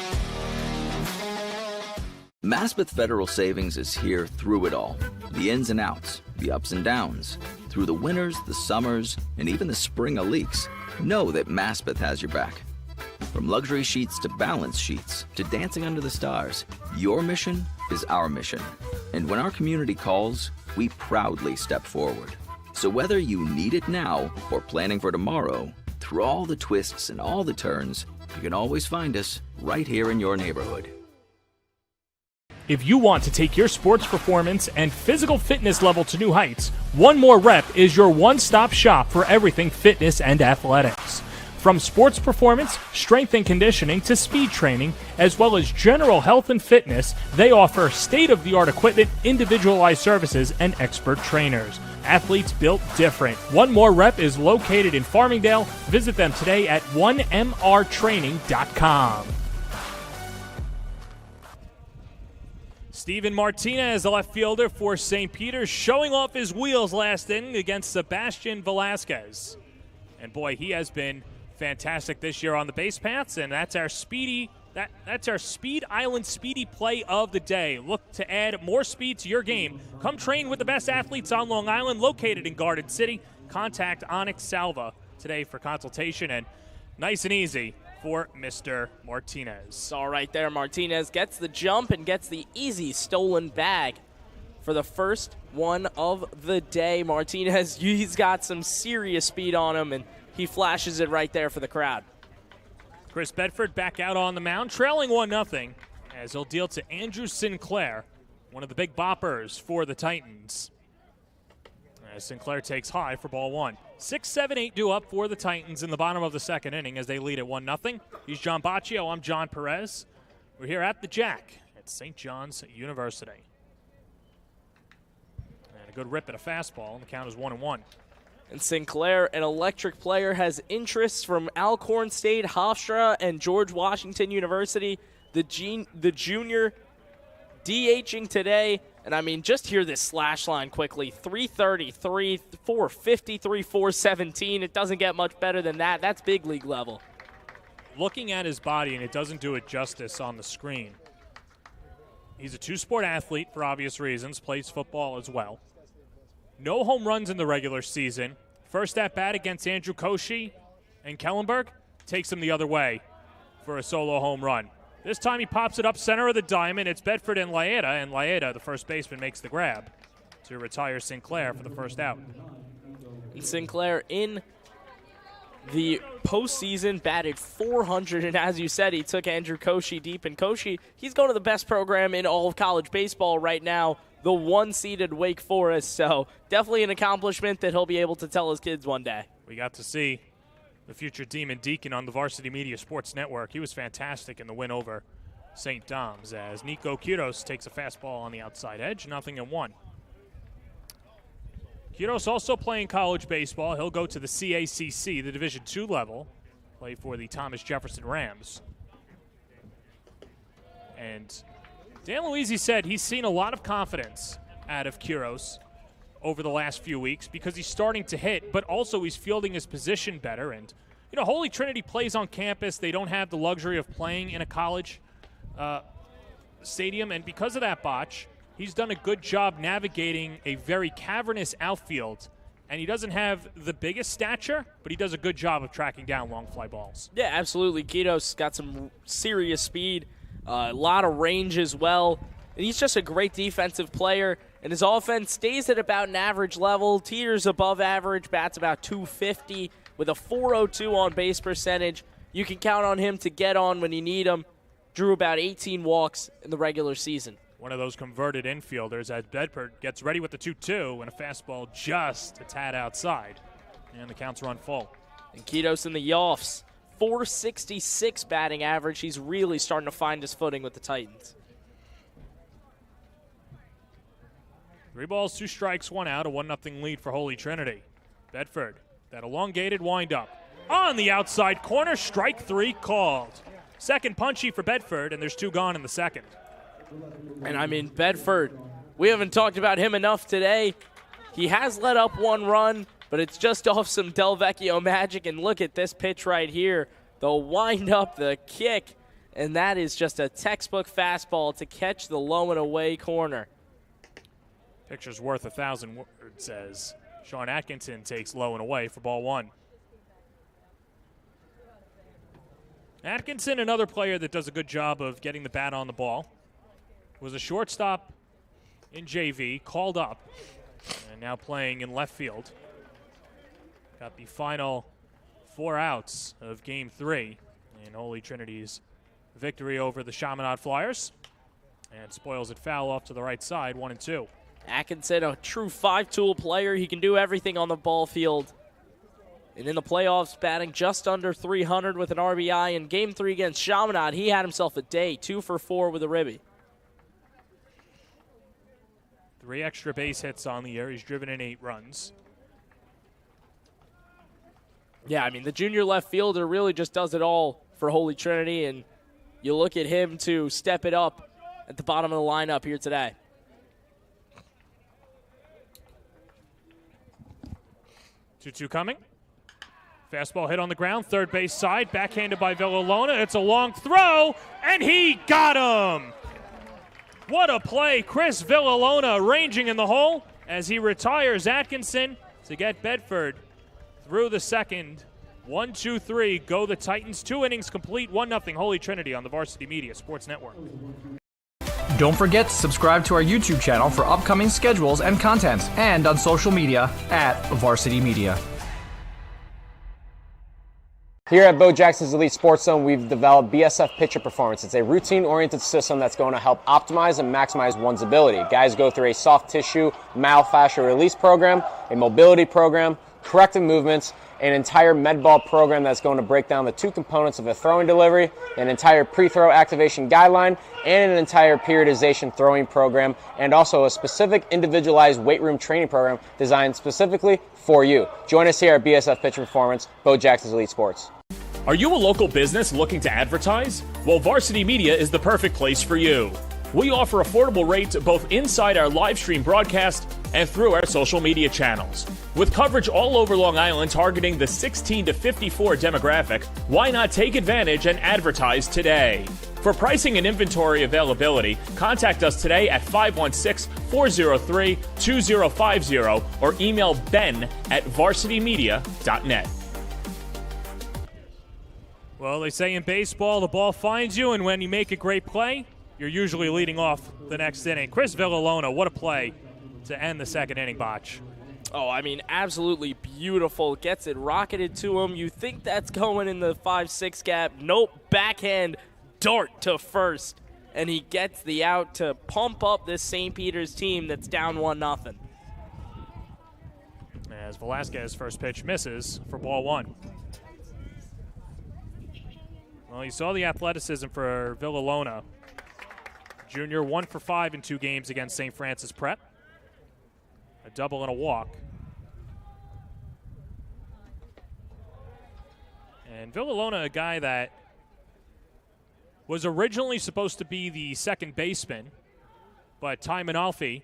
Maspeth Federal Savings is here through it all. The ins and outs, the ups and downs. Through the winters, the summers, and even the spring leaks. Know that Maspeth has your back. From luxury sheets to balance sheets to dancing under the stars, your mission is our mission. And when our community calls, we proudly step forward. So whether you need it now or planning for tomorrow, through all the twists and all the turns, you can always find us right here in your neighborhood. If you want to take your sports performance and physical fitness level to new heights, One More Rep is your one-stop shop for everything fitness and athletics. From sports performance, strength and conditioning to speed training, as well as general health and fitness, they offer state-of-the-art equipment, individualized services, and expert trainers. Athletes built different. One More Rep is located in Farmingdale. Visit them today at 1mrtraining.com. Steven Martinez, the left fielder for St. Peter's, showing off his wheels last inning against Sebastian Velasquez. And boy, he has been fantastic this year on the base paths, and that's our Speed Island Speedy Play of the day. Look to add more speed to your game. Come train with the best athletes on Long Island, located in Garden City. Contact Onyx Salva today for consultation, and nice and easy for Mr. Martinez. All right there, Martinez gets the jump and gets the easy stolen bag for the first one of the day. Martinez, he's got some serious speed on him, and he flashes it right there for the crowd. Chris Bedford back out on the mound, trailing 1-0, as he'll deal to Andrew Sinclair, one of the big boppers for the Titans. As Sinclair takes high for ball 1. 6-7-8 due up for the Titans in the bottom of the second inning as they lead at 1-0. He's John Baccio. I'm John Perez. We're here at the Jack at St. John's University. And a good rip at a fastball, and the count is 1-1. And Sinclair, an electric player, has interests from Alcorn State, Hofstra, and George Washington University. The junior DHing today. And I mean, just hear this slash line quickly. 333, 453, 417. It doesn't get much better than that. That's big league level. Looking at his body, and it doesn't do it justice on the screen. He's a two-sport athlete for obvious reasons, plays football as well. No home runs in the regular season. First at bat against Andrew Koshi and Kellenberg takes him the other way for a solo home run. This time he pops it up center of the diamond. It's Bedford and Laeta, the first baseman, makes the grab to retire Sinclair for the first out. And Sinclair in the postseason batted 400, and as you said, he took Andrew Koshi deep. And Koshi, he's going to the best program in all of college baseball right now, the one-seeded Wake Forest. So definitely an accomplishment that he'll be able to tell his kids one day. We got to see the future Demon Deacon on the Varsity Media Sports Network. He was fantastic in the win over St. Dom's as Nico Quiros takes a fastball on the outside edge, 0-1. Quiros also playing college baseball. He'll go to the CACC, the Division II level, play for the Thomas Jefferson Rams. And Dan Luisi said he's seen a lot of confidence out of Quiros over the last few weeks because he's starting to hit, but also he's fielding his position better. And, you know, Holy Trinity plays on campus. They don't have the luxury of playing in a college stadium. And because of that botch, he's done a good job navigating a very cavernous outfield. And he doesn't have the biggest stature, but he does a good job of tracking down long fly balls. Yeah, absolutely. Quiros got some serious speed, a lot of range as well. And he's just a great defensive player. And his offense stays at about an average level, teeters above average, bats about 250 with a 402 on base percentage. You can count on him to get on when you need him. Drew about 18 walks in the regular season. One of those converted infielders as Bedford gets ready with the 2-2 and a fastball just a tad outside. And the counts run full. And Quiros in the Yoffs, .466 batting average. He's really starting to find his footing with the Titans. 3 balls, 2 strikes, 1 out, a 1-0 lead for Holy Trinity. Bedford, that elongated windup. On the outside corner, strike 3 called. Second punchy for Bedford, and there's 2 gone in the second. And I mean, Bedford, we haven't talked about him enough today. He has let up 1 run, but it's just off some Del Vecchio magic. And look at this pitch right here. The wind up, the kick, and that is just a textbook fastball to catch the low and away corner. Picture's worth 1,000 words, says Sean Atkinson takes low and away for ball 1. Atkinson, another player that does a good job of getting the bat on the ball. Was a shortstop in JV, called up, and now playing in left field. Got the final 4 outs of Game 3 in Holy Trinity's victory over the Chaminade Flyers. And spoils it foul off to the right side, 1-2. Atkinson, a true 5-tool player. He can do everything on the ball field. And in the playoffs, batting just under 300 with an RBI. In Game 3 against Chaminade, he had himself a day, 2 for 4 with a ribby. 3 extra base hits on the year. He's driven in 8 runs. Yeah, I mean, the junior left fielder really just does it all for Holy Trinity, and you look at him to step it up at the bottom of the lineup here today. Two coming. Fastball hit on the ground, third base side, backhanded by Villalona. It's a long throw, and he got him! What a play. Chris Villalona ranging in the hole as he retires Atkinson to get Bedford through the second. 1-2-3, go the Titans. 2 innings complete, 1-0 Holy Trinity on the Varsity Media Sports Network. Don't forget to subscribe to our YouTube channel for upcoming schedules and content, and on social media at Varsity Media. Here at Bo Jackson's Elite Sports Zone, we've developed BSF Pitcher Performance. It's a routine-oriented system that's going to help optimize and maximize one's ability. Guys go through a soft tissue myofascial release program, a mobility program, corrective movements, an entire med ball program that's going to break down the 2 components of a throwing delivery, an entire pre-throw activation guideline, and an entire periodization throwing program, and also a specific individualized weight room training program designed specifically for you. Join us here at BSF Pitcher Performance, Bo Jackson's Elite Sports. Are you a local business looking to advertise? Well, Varsity Media is the perfect place for you. We offer affordable rates both inside our live stream broadcast and through our social media channels. With coverage all over Long Island targeting the 16 to 54 demographic, why not take advantage and advertise today? For pricing and inventory availability, contact us today at 516-403-2050 or email ben@varsitymedia.net. Well, they say in baseball, the ball finds you, and when you make a great play, you're usually leading off the next inning. Chris Villalona, what a play to end the second inning, Botch. Oh, I mean, absolutely beautiful. Gets it rocketed to him. You think that's going in the 5-6 gap. Nope, backhand dart to first. And he gets the out to pump up this St. Peter's team that's down 1-0. As Velasquez's first pitch misses for ball 1. Well, you saw the athleticism for Villalona. Junior 1 for 5 in 2 games against St. Francis Prep. A double and a walk. And Villalona, a guy that was originally supposed to be the second baseman, but Ty Manalfi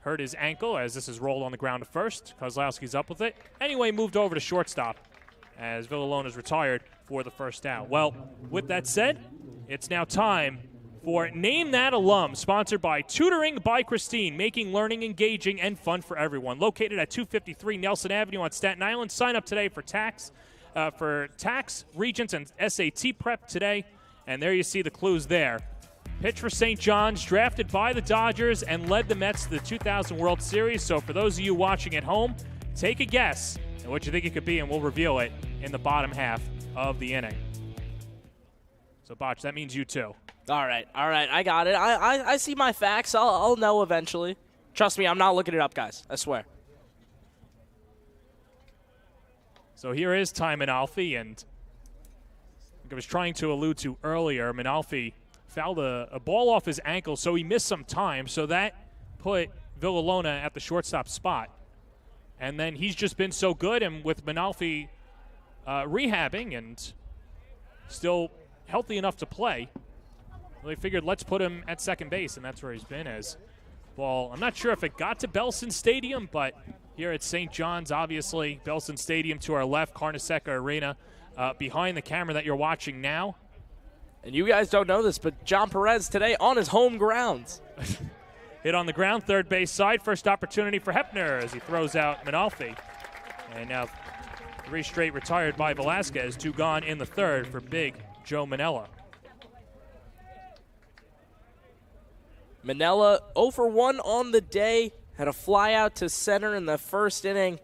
hurt his ankle as this is rolled on the ground to first. Kozlowski's up with it. Anyway, moved over to shortstop as Villalona's retired for the first out. Well, with that said, it's now time for Name That Alum, sponsored by Tutoring by Christine, making learning engaging and fun for everyone. Located at 253 Nelson Avenue on Staten Island. Sign up today for tax, Regents, and SAT prep today. And there you see the clues there. Pitched for St. John's, drafted by the Dodgers, and led the Mets to the 2000 World Series. So for those of you watching at home, take a guess at what you think it could be, and we'll reveal it in the bottom half of the inning. So, Botch, that means you too. All right, I got it. I see my facts. I'll know eventually. Trust me, I'm not looking it up, guys. I swear. So here is Ty Manalfi, and like I was trying to allude to earlier, Manalfi fouled a ball off his ankle, so he missed some time. So that put Villalona at the shortstop spot. And then he's just been so good, and with Manalfi rehabbing and still healthy enough to play, they figured let's put him at second base, and that's where he's been as ball. I'm not sure if it got to Belson Stadium, but here at St. John's, obviously, Belson Stadium to our left, Carnesecca Arena behind the camera that you're watching now. And you guys don't know this, but John Perez today on his home grounds. Hit on the ground, third base side. First opportunity for Hepner as he throws out Manalfi. And now 3 straight retired by Velasquez, 2 gone in the third for big Joe Manella. Manella 0 for 1 on the day. Had a fly out to center in the first inning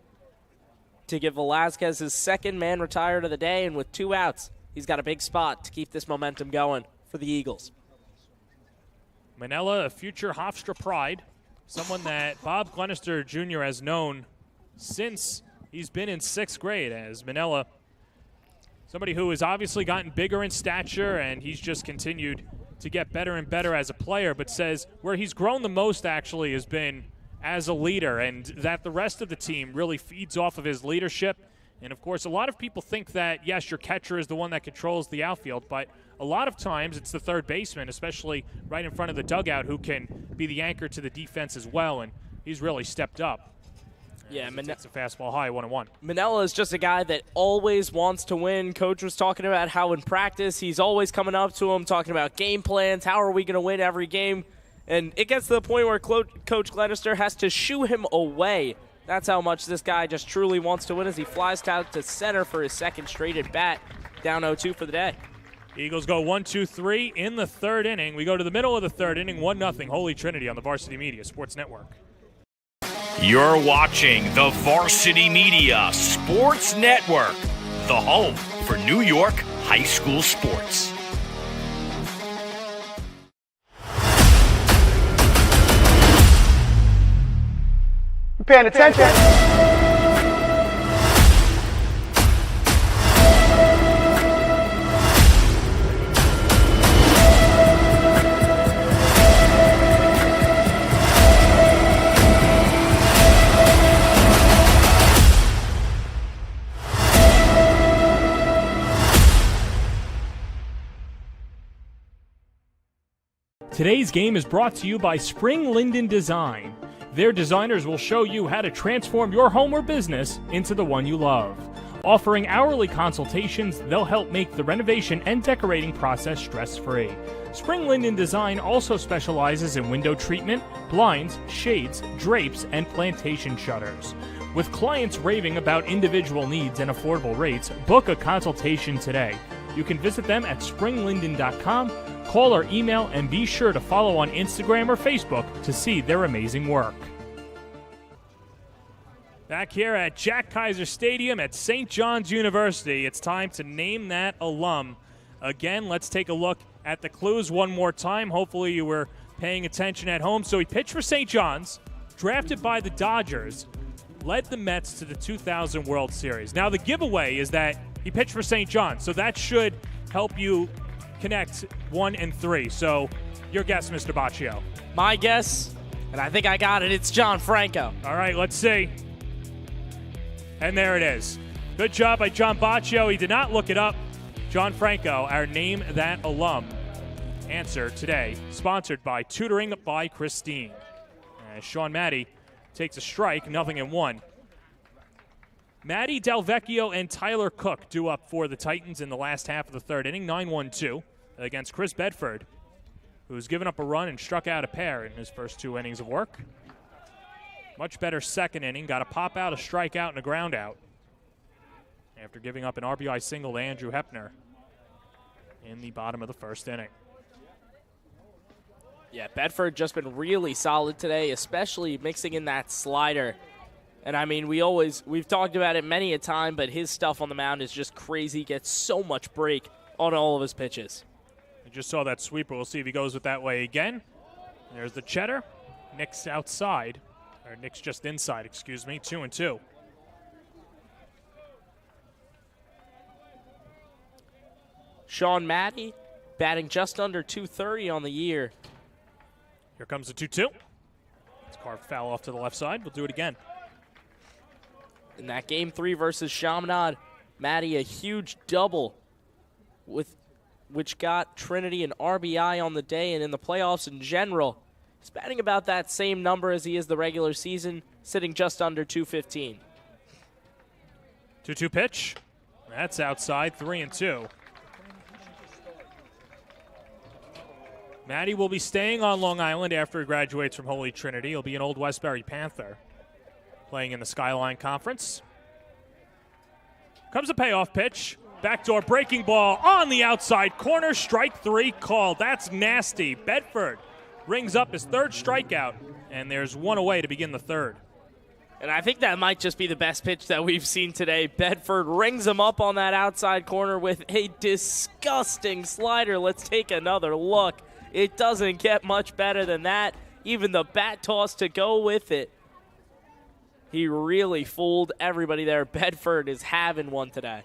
to give Velasquez his second man retired of the day. And with 2 outs, he's got a big spot to keep this momentum going for the Eagles. Manella, a future Hofstra pride, someone that Bob Glenister Jr. has known since he's been in 6th grade, as Manella, somebody who has obviously gotten bigger in stature, and he's just continued to get better and better as a player, but says where he's grown the most actually has been as a leader, and that the rest of the team really feeds off of his leadership. And, of course, a lot of people think that, yes, your catcher is the one that controls the outfield, but a lot of times it's the third baseman, especially right in front of the dugout, who can be the anchor to the defense as well, and he's really stepped up. Yeah, It's a fastball high, 1-1. Manella is just a guy that always wants to win. Coach was talking about how in practice he's always coming up to him, talking about game plans, how are we going to win every game, and it gets to the point where Coach Glenister has to shoo him away. That's how much this guy just truly wants to win as he flies out to center for his second straight at bat, down 0-2 for the day. Eagles go 1-2-3 in the third inning. We go to the middle of the third inning, 1-0 Holy Trinity on the Varsity Media Sports Network. You're watching the Varsity Media Sports Network, the home for New York high school sports. You paying attention? Today's game is brought to you by Spring Linden Design. Their designers will show you how to transform your home or business into the one you love. Offering hourly consultations, they'll help make the renovation and decorating process stress-free. Spring Linden Design also specializes in window treatment, blinds, shades, drapes, and plantation shutters. With clients raving about individual needs and affordable rates, book a consultation today. You can visit them at springlinden.com, call or email, and be sure to follow on Instagram or Facebook to see their amazing work. Back here at Jack Kaiser Stadium at St. John's University, it's time to name that alum. Again, let's take a look at the clues one more time. Hopefully you were paying attention at home. So he pitched for St. John's, drafted by the Dodgers, led the Mets to the 2000 World Series. Now the giveaway is that he pitched for St. John's, so that should help you connect 1 and 3. So your guess, Mr. Baccio. My guess, and I think I got it, it's John Franco. All right, let's see. And there it is. Good job by John Baccio. He did not look it up. John Franco, our Name That alum. Answer today, sponsored by Tutoring by Christine. As Sean Maddie takes a strike, 0-1. Matty Delvecchio and Tyler Cook due up for the Titans in the last half of the third inning, 9-1-2 against Chris Bedford, who's given up a run and struck out a pair in his first 2 innings of work. Much better second inning, got a pop out, a strikeout, and a ground out after giving up an RBI single to Andrew Hepner in the bottom of the first inning. Yeah, Bedford just been really solid today, especially mixing in that slider. And, I mean, we've talked about it many a time, but his stuff on the mound is just crazy. Gets so much break on all of his pitches. I just saw that sweeper. We'll see if he goes with that way again. There's the cheddar. Nick's outside. Or Nick's just inside, 2-2. Sean Maddie batting just under .230 on the year. Here comes the 2-2. It's carved foul off to the left side. We'll do it again. In that Game 3 versus Chaminade, Maddie a huge double which got Trinity an RBI on the day, and in the playoffs in general, he's batting about that same number as he is the regular season, sitting just under .215. 2-2 pitch. That's outside, 3-2. Maddie will be staying on Long Island after he graduates from Holy Trinity. He'll be an Old Westbury Panther, playing in the Skyline Conference. Comes a payoff pitch. Backdoor breaking ball on the outside corner. Strike 3 called. That's nasty. Bedford rings up his 3rd strikeout, and there's one away to begin the 3rd. And I think that might just be the best pitch that we've seen today. Bedford rings him up on that outside corner with a disgusting slider. Let's take another look. It doesn't get much better than that. Even the bat toss to go with it. He really fooled everybody there. Bedford is having one today.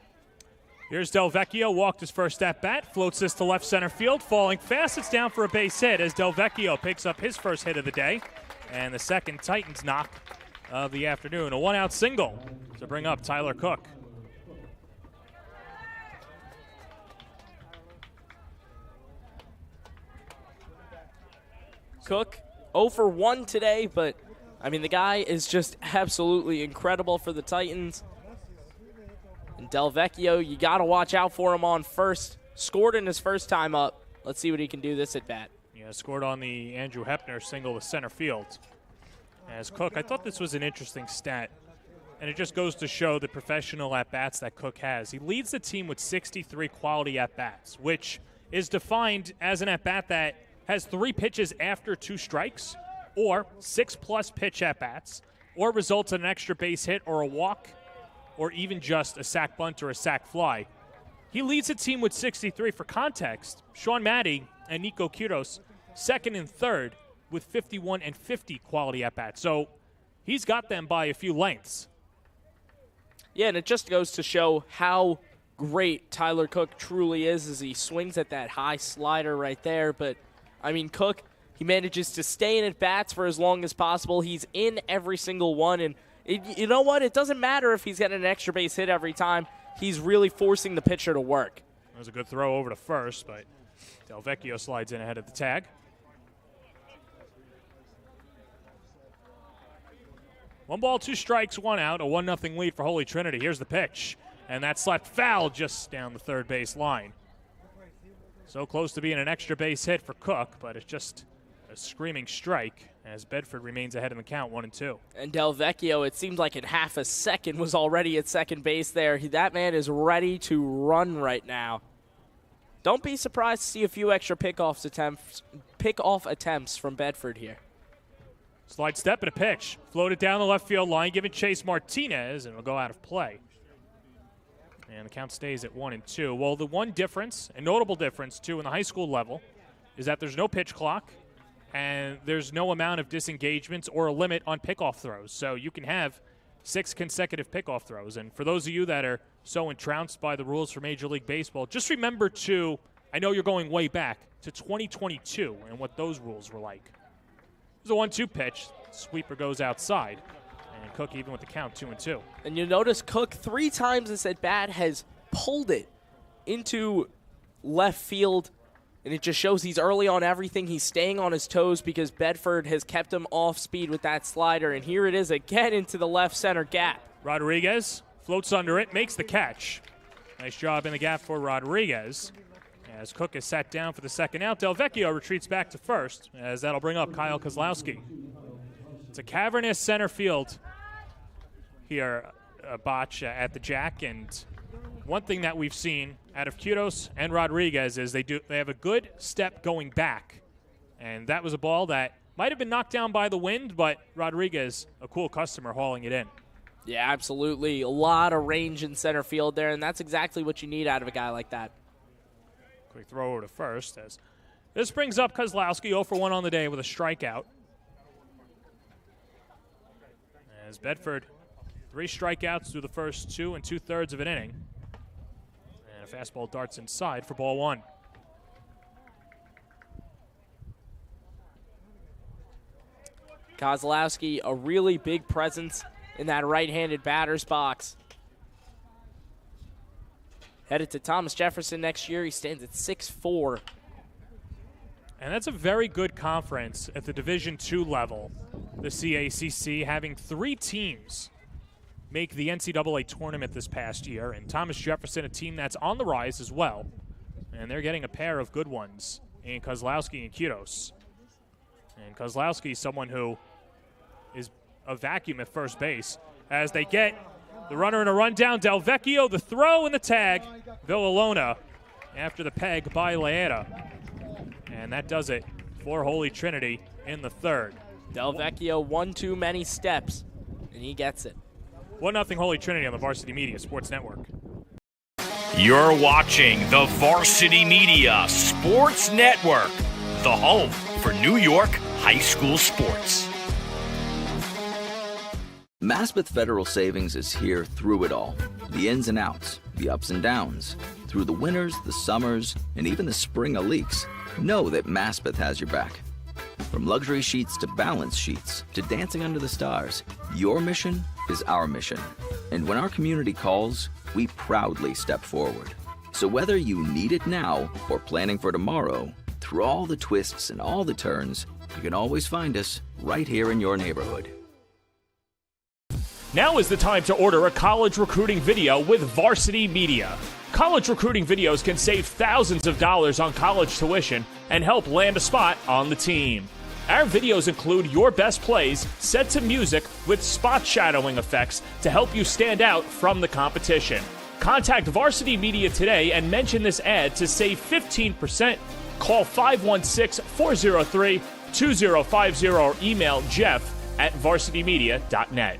Here's Del Vecchio, walked his first at bat, floats this to left center field, falling fast. It's down for a base hit as Del Vecchio picks up his first hit of the day, and the second Titans knock of the afternoon. A 1-out single to bring up Tyler Cook. Cook 0 for 1 today, but I mean the guy is just absolutely incredible for the Titans. And Del Vecchio, you got to watch out for him on first. Scored in his first time up. Let's see what he can do this at bat. Yeah, scored on the Andrew Hepner single to center field. As Cook, I thought this was an interesting stat, and it just goes to show the professional at-bats that Cook has. He leads the team with 63 quality at-bats, which is defined as an at-bat that has 3 pitches after 2 strikes, or 6+ pitch at-bats, or results in an extra base hit or a walk, or even just a sac bunt or a sac fly. He leads the team with 63. For context, Sean Maddie and Nico Quiros, 2nd and 3rd with 51 and 50 quality at-bats. So he's got them by a few lengths. Yeah, and it just goes to show how great Tyler Cook truly is as he swings at that high slider right there. But, I mean, Cook, he manages to stay in at bats for as long as possible. He's in every single one, and you know what? It doesn't matter if he's getting an extra base hit every time. He's really forcing the pitcher to work. That was a good throw over to first, but Del Vecchio slides in ahead of the tag. One ball, 2 strikes, 1 out, a 1-0 lead for Holy Trinity. Here's the pitch, and that slapped foul just down the third base line. So close to being an extra base hit for Cook, but it's just a screaming strike as Bedford remains ahead in the count, 1-2. And Del Vecchio, it seemed like in half a second, was already at second base there. That man is ready to run right now. Don't be surprised to see a few extra pickoff attempts from Bedford here. Slide step and a pitch. Floated down the left field line, giving Chase Martinez, and it'll go out of play. And the count stays at 1-2. Well, the one difference, a notable difference, too, in the high school level, is that there's no pitch clock, and there's no amount of disengagements or a limit on pickoff throws. So you can have 6 consecutive pickoff throws. And for those of you that are so entranced by the rules for Major League Baseball, just remember to, I know you're going way back, to 2022 and what those rules were like. It was a 1-2 pitch. Sweeper goes outside. And Cook even with the count, 2-2. And you notice Cook 3 times this at-bat has pulled it into left field. And it just shows he's early on everything. He's staying on his toes because Bedford has kept him off speed with that slider. And here it is again into the left center gap. Rodriguez floats under it, makes the catch. Nice job in the gap for Rodriguez. As Cook is sat down for the second out, Del Vecchio retreats back to first, as that'll bring up Kyle Kozlowski. It's a cavernous center field here, Botch at the Jack, and one thing that we've seen out of Quiros and Rodriguez is they have a good step going back, and that was a ball that might have been knocked down by the wind, but Rodriguez, a cool customer, hauling it in. Yeah, absolutely. A lot of range in center field there, and that's exactly what you need out of a guy like that. Quick throw over to first as this brings up Kozlowski, 0 for 1 on the day with a strikeout. As Bedford, 3 strikeouts through the first 2 2/3 of an inning. And a fastball darts inside for ball one. Kozlowski, a really big presence in that right-handed batter's box. Headed to Thomas Jefferson next year. He stands at 6'4". And that's a very good conference at the Division II level. The CACC having 3 teams make the NCAA tournament this past year, and Thomas Jefferson, a team that's on the rise as well. And they're getting a pair of good ones in Kozlowski and Quiros. And Kozlowski, someone who is a vacuum at first base, as they get the runner in a rundown. Del Vecchio, the throw and the tag. Villalona after the peg by Laeta. And that does it for Holy Trinity in the third. Del Vecchio, one too many steps, and he gets it. 1-0 Holy Trinity on the Varsity Media Sports Network. You're watching the Varsity Media Sports Network, the home for New York high school sports. Maspeth Federal Savings is here through it all. The ins and outs, the ups and downs. Through the winters, the summers, and even the spring leaks. Know that Maspeth has your back. From luxury sheets to balance sheets to dancing under the stars, your mission is our mission. And when our community calls, we proudly step forward. So whether you need it now or planning for tomorrow, through all the twists and all the turns, you can always find us right here in your neighborhood. Now is the time to order a college recruiting video with Varsity Media. College recruiting videos can save thousands of dollars on college tuition and help land a spot on the team. Our videos include your best plays set to music with spot shadowing effects to help you stand out from the competition. Contact Varsity Media today and mention this ad to save 15%. Call 516-403-2050 or email jeff@varsitymedia.net.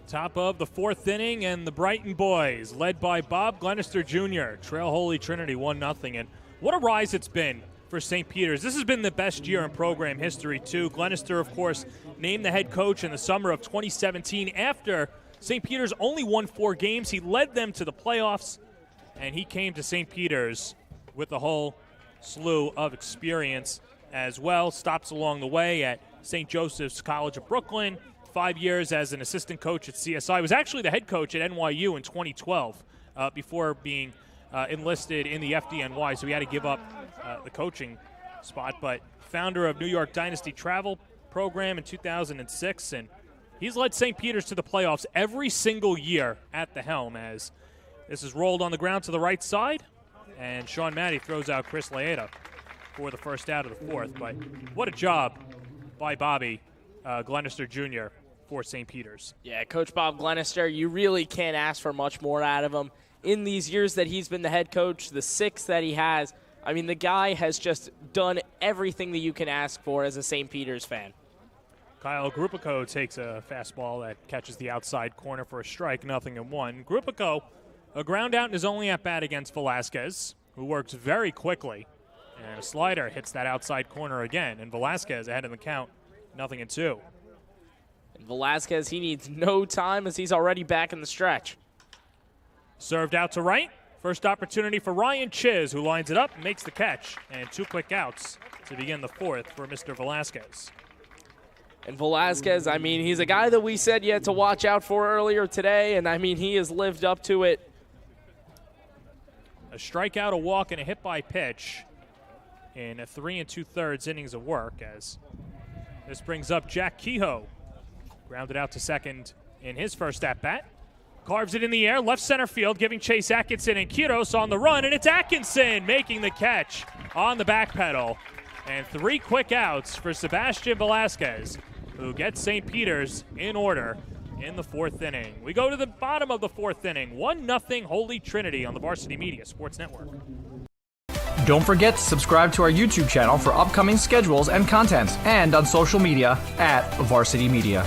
Top of the fourth inning, and the Brighton boys, led by Bob Glenister Jr., trail Holy Trinity 1-0. And what a rise it's been for St. Peter's. This has been the best year in program history, too. Glenister, of course, named the head coach in the summer of 2017 after St. Peter's only won 4 games. He led them to the playoffs, and he came to St. Peter's with a whole slew of experience as well. Stops along the way at St. Joseph's College of Brooklyn. 5 years as an assistant coach at CSI. He was actually the head coach at NYU in 2012 before being enlisted in the FDNY, so he had to give up the coaching spot. But founder of New York Dynasty Travel Program in 2006, and he's led St. Peter's to the playoffs every single year at the helm, as this is rolled on the ground to the right side, and Sean Matty throws out Chris Laeta for the first out of the fourth. But what a job by Bobby Glenister Jr. for St. Peter's. Yeah, Coach Bob Glenister, you really can't ask for much more out of him. In these years that he's been the head coach, the 6 that he has, I mean, the guy has just done everything that you can ask for as a St. Peter's fan. Kyle Grupico takes a fastball that catches the outside corner for a strike, 0-1. Grupico, a ground out in his only at-bat against Velasquez, who works very quickly. And a slider hits that outside corner again, and Velasquez ahead in the count, 0-2. And Velasquez, he needs no time as he's already back in the stretch. Served out to right. First opportunity for Ryan Chiz, who lines it up, makes the catch, and 2 quick outs to begin the fourth for Mr. Velasquez. And Velasquez, I mean, he's a guy that we said you had to watch out for earlier today, and I mean, he has lived up to it. A strikeout, a walk, and a hit by pitch in a 3 2/3 innings of work, as this brings up Jack Kehoe. Grounded out to second in his first at-bat. Carves it in the air, left center field, giving Chase Atkinson and Quiros on the run, and it's Atkinson making the catch on the back pedal. And 3 quick outs for Sebastian Velasquez, who gets St. Peter's in order in the fourth inning. We go to the bottom of the fourth inning, 1-0 Holy Trinity on the Varsity Media Sports Network. Don't forget to subscribe to our YouTube channel for upcoming schedules and content, and on social media @Varsity Media.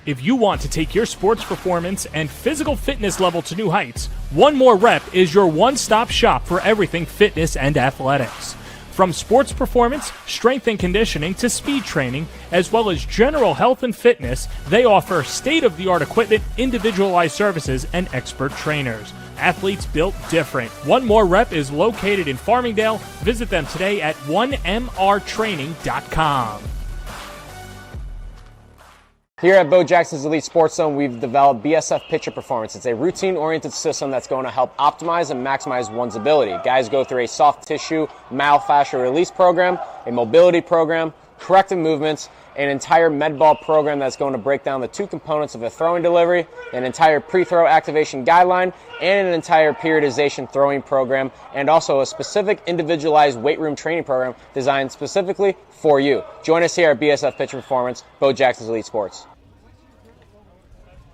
If you want to take your sports performance and physical fitness level to new heights, One More Rep is your one-stop shop for everything fitness and athletics. From sports performance, strength and conditioning to speed training, as well as general health and fitness, they offer state-of-the-art equipment, individualized services, and expert trainers. Athletes built different. One More Rep is located in Farmingdale. Visit them today at 1mrtraining.com. Here at Bo Jackson's Elite Sports Zone, we've developed BSF Pitcher Performance. It's a routine-oriented system that's going to help optimize and maximize one's ability. Guys go through a soft tissue myofascial release program, a mobility program, corrective movements, an entire med ball program that's going to break down the two components of a throwing delivery, an entire pre-throw activation guideline, and an entire periodization throwing program, and also a specific individualized weight room training program designed specifically for you. Join us here at BSF Pitcher Performance, Bo Jackson's Elite Sports.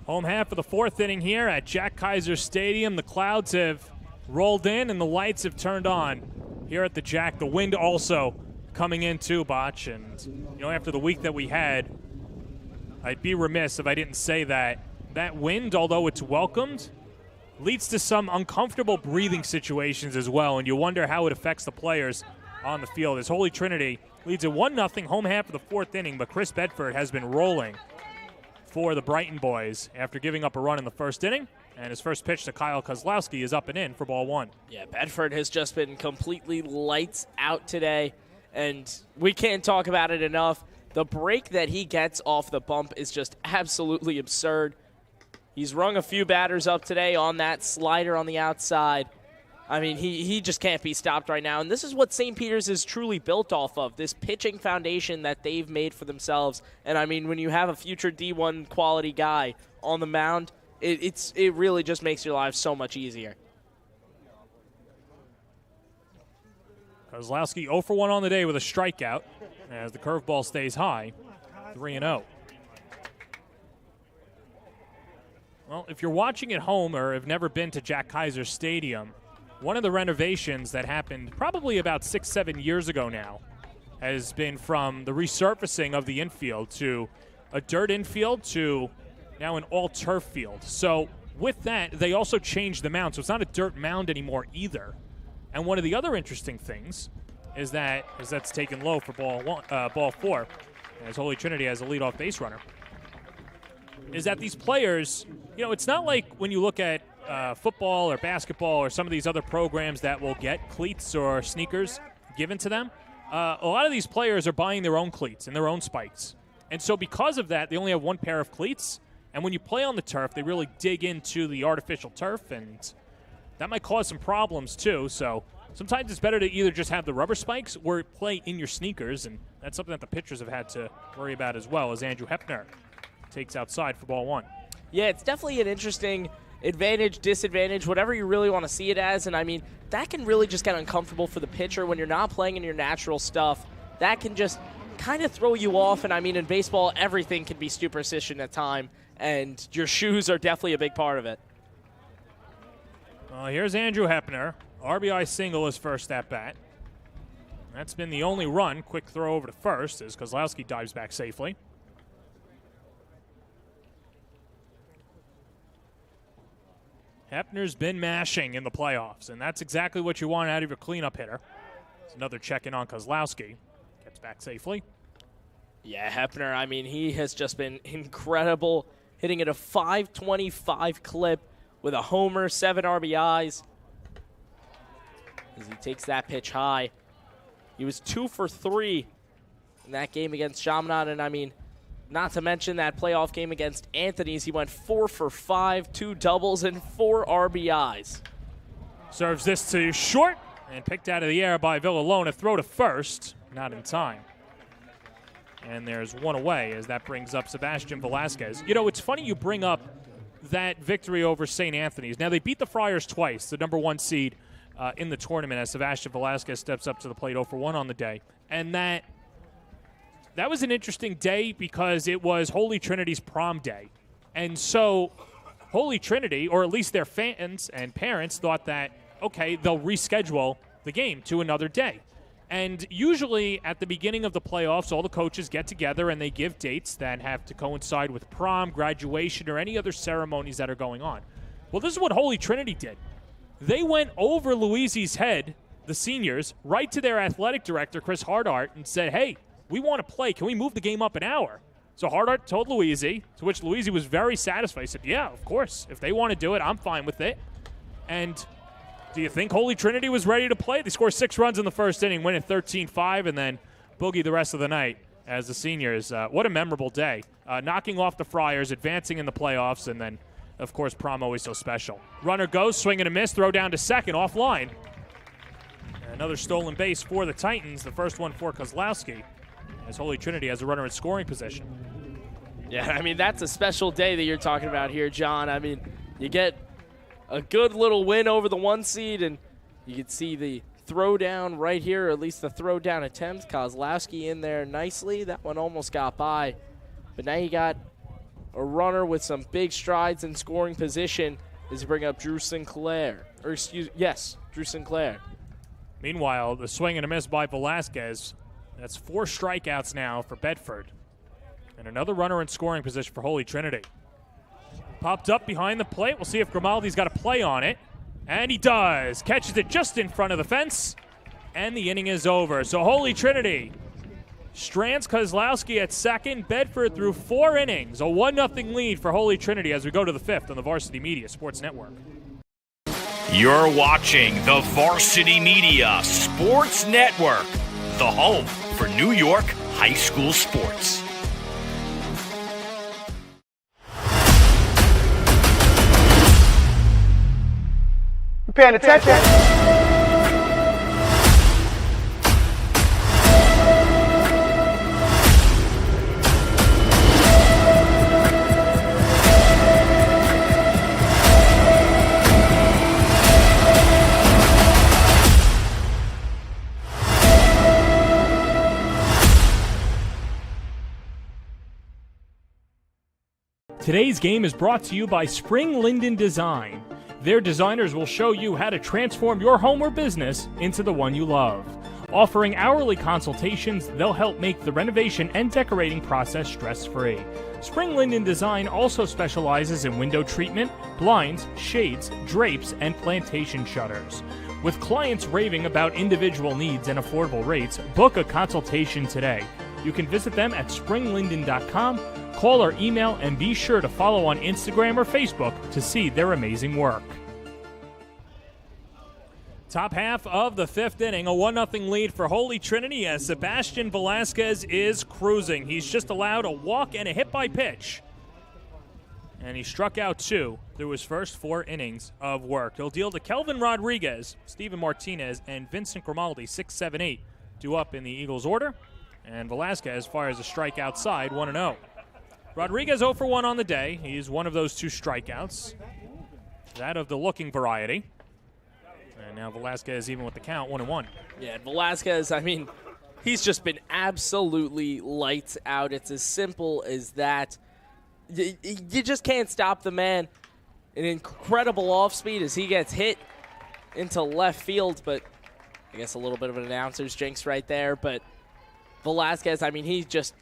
Home half of the fourth inning here at Jack Kaiser Stadium. The clouds have rolled in and the lights have turned on here at the Jack. The wind also coming in too, Botch. And, after the week that we had, I'd be remiss if I didn't say that that wind, although it's welcomed, leads to some uncomfortable breathing situations as well. And you wonder how it affects the players on the field. As Holy Trinity leads at 1-0 home half of the fourth inning, but Chris Bedford has been rolling for the Brighton boys after giving up a run in the first inning. And his first pitch to Kyle Kozlowski is up and in for ball one. Yeah, Bedford has just been completely lights out today, and we can't talk about it enough. The break that he gets off the bump is just absolutely absurd. He's rung a few batters up today on that slider on the outside. I mean, he just can't be stopped right now. And this is what St. Peter's is truly built off of, this pitching foundation that they've made for themselves. And, I mean, when you have a future D1 quality guy on the mound, it really just makes your life so much easier. Kozlowski 0 for 1 on the day with a strikeout as the curveball stays high, 3-0. Well, if you're watching at home or have never been to Jack Kaiser Stadium, one of the renovations that happened probably about 6-7 years ago now has been from the resurfacing of the infield to a dirt infield to now an all-turf field. So with that, they also changed the mound, so it's not a dirt mound anymore either. And one of the other interesting things is that, as that's taken low for ball four, as Holy Trinity has a leadoff base runner, is that these players, it's not like when you look at football or basketball or some of these other programs that will get cleats or sneakers given to them. A lot of these players are buying their own cleats and their own spikes. And so because of that, they only have one pair of cleats. And when you play on the turf, they really dig into the artificial turf, and that might cause some problems too. So sometimes it's better to either just have the rubber spikes or play in your sneakers, and that's something that the pitchers have had to worry about as well, as Andrew Hepner takes outside for ball one. Yeah, it's definitely an interesting advantage, disadvantage, whatever you really want to see it as. And, I mean, that can really just get uncomfortable for the pitcher when you're not playing in your natural stuff. That can just kind of throw you off. And, I mean, in baseball, everything can be superstition at time, and your shoes are definitely a big part of it. Well, here's Andrew Hepner. RBI single his first at-bat. That's been the only run. Quick throw over to first as Kozlowski dives back safely. Hepner's been mashing in the playoffs, and that's exactly what you want out of your cleanup hitter. It's another check-in on Kozlowski. Gets back safely. Yeah, Hepner, I mean, he has just been incredible, hitting at a .525 clip with a homer, 7 RBIs. As he takes that pitch high. He was 2 for 3 in that game against Chaminade, and I mean, not to mention that playoff game against Anthony's, he went 4 for 5, 2 doubles, and 4 RBIs. Serves this to short and picked out of the air by Villalona. Throw to first, not in time. And there's one away as that brings up Sebastian Velasquez. It's funny you bring up that victory over St. Anthony's. Now, they beat the Friars twice, the number 1 seed in the tournament, as Sebastian Velasquez steps up to the plate 0 for 1 on the day. And that was an interesting day because it was Holy Trinity's prom day. And so Holy Trinity, or at least their fans and parents, thought that, okay, they'll reschedule the game to another day. And usually at the beginning of the playoffs, all the coaches get together and they give dates that have to coincide with prom, graduation, or any other ceremonies that are going on. Well, this is what Holy Trinity did. They went over Louisi's head the seniors, right to their athletic director, Chris Hardart, and said, hey, we want to play. Can we move the game up an hour? So Hardart told Louisi, to which Louisi was very satisfied. He said, yeah, of course. If they want to do it, I'm fine with it. And do you think Holy Trinity was ready to play? They scored 6 runs in the first inning, win at 13-5, and then boogie the rest of the night as the seniors. What a memorable day. Knocking off the Friars, advancing in the playoffs, and then, of course, prom always so special. Runner goes, swing and a miss, throw down to second, offline. Another stolen base for the Titans, the first one for Kozlowski, as Holy Trinity has a runner in scoring position. Yeah, I mean, that's a special day that you're talking about here, John. I mean, you get a good little win over the 1 seed, and you can see the throwdown right here, or at least the throwdown attempt. Kozlowski in there nicely. That one almost got by. But now you got a runner with some big strides in scoring position as you bring up Drew Sinclair. Drew Sinclair. Meanwhile, the swing and a miss by Velasquez. That's 4 strikeouts now for Bedford. And another runner in scoring position for Holy Trinity. Popped up behind the plate. We'll see if Grimaldi's got a play on it. And he does. Catches it just in front of the fence. And the inning is over. So Holy Trinity strands Kozlowski at second. Bedford through 4 innings. A 1-0 lead for Holy Trinity as we go to the 5th on the Varsity Media Sports Network. You're watching the Varsity Media Sports Network, the home for New York high school sports. You paying attention? Today's game is brought to you by Spring Linden Design. Their designers will show you how to transform your home or business into the one you love. Offering hourly consultations, they'll help make the renovation and decorating process stress-free. Spring Linden Design also specializes in window treatment, blinds, shades, drapes, and plantation shutters. With clients raving about individual needs and affordable rates, book a consultation today. You can visit them at springlinden.com, call or email, and be sure to follow on Instagram or Facebook to see their amazing work. Top half of the 5th inning, a 1-0 lead for Holy Trinity as Sebastian Velasquez is cruising. He's just allowed a walk and a hit by pitch. And he struck out 2 through his first 4 innings of work. He'll deal to Kelvin Rodriguez, Steven Martinez, and Vincent Grimaldi, 6, 7, 8, due up in the Eagles' order. And Velasquez fires a strike outside, 1-0. Rodriguez 0 for 1 on the day. He's one of those 2 strikeouts, that of the looking variety. And now Velasquez even with the count, 1-1. Yeah, Velasquez, I mean, he's just been absolutely lights out. It's as simple as that. You just can't stop the man. An incredible off speed as he gets hit into left field, but I guess a little bit of an announcer's jinx right there. But Velasquez, I mean, he just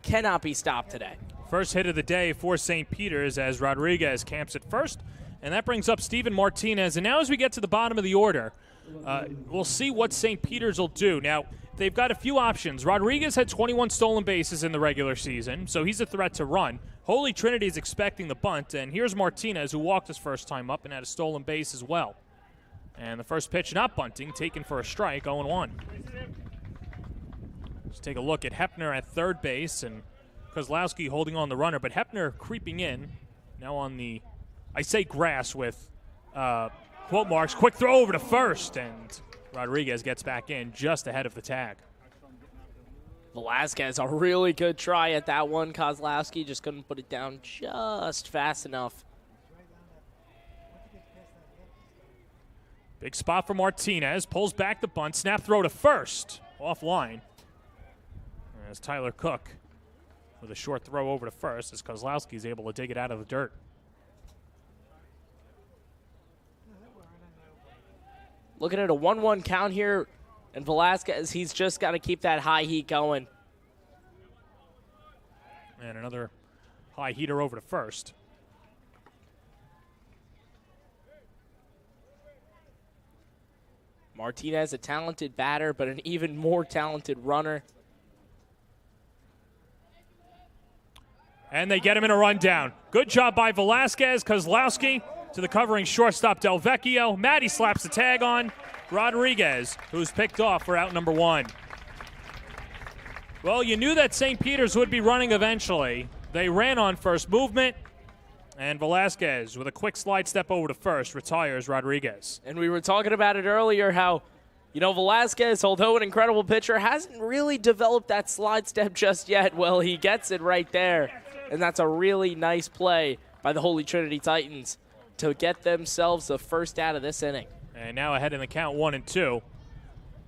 cannot be stopped today. First hit of the day for St. Peter's as Rodriguez camps at first. And that brings up Steven Martinez. And now as we get to the bottom of the order, we'll see what St. Peter's will do. Now, they've got a few options. Rodriguez had 21 stolen bases in the regular season, so he's a threat to run. Holy Trinity is expecting the bunt, and here's Martinez, who walked his first time up and had a stolen base as well. And the first pitch not bunting, taken for a strike, 0-1. Let's take a look at Hepner at third base, and Kozlowski holding on the runner, but Hepner creeping in, now on the, I say grass with quote marks, quick throw over to first, and Rodriguez gets back in just ahead of the tag. Velasquez, a really good try at that one. Kozlowski just couldn't put it down just fast enough. Big spot for Martinez, pulls back the bunt, snap throw to first, offline. As Tyler Cook with a short throw over to first as Kozlowski's able to dig it out of the dirt. Looking at a 1-1 count here, and Velasquez, he's just got to keep that high heat going. And another high heater over to first. Martinez, a talented batter, but an even more talented runner. And they get him in a rundown. Good job by Velasquez. Kozlowski to the covering shortstop Del Vecchio. Matty slaps the tag on. Rodriguez, who's picked off for out number 1. Well, you knew that St. Peter's would be running eventually. They ran on first movement. And Velasquez, with a quick slide step over to first, retires Rodriguez. And we were talking about it earlier how, Velasquez, although an incredible pitcher, hasn't really developed that slide step just yet. Well, he gets it right there. And that's a really nice play by the Holy Trinity Titans to get themselves the first out of this inning. And now ahead in the count 1-2.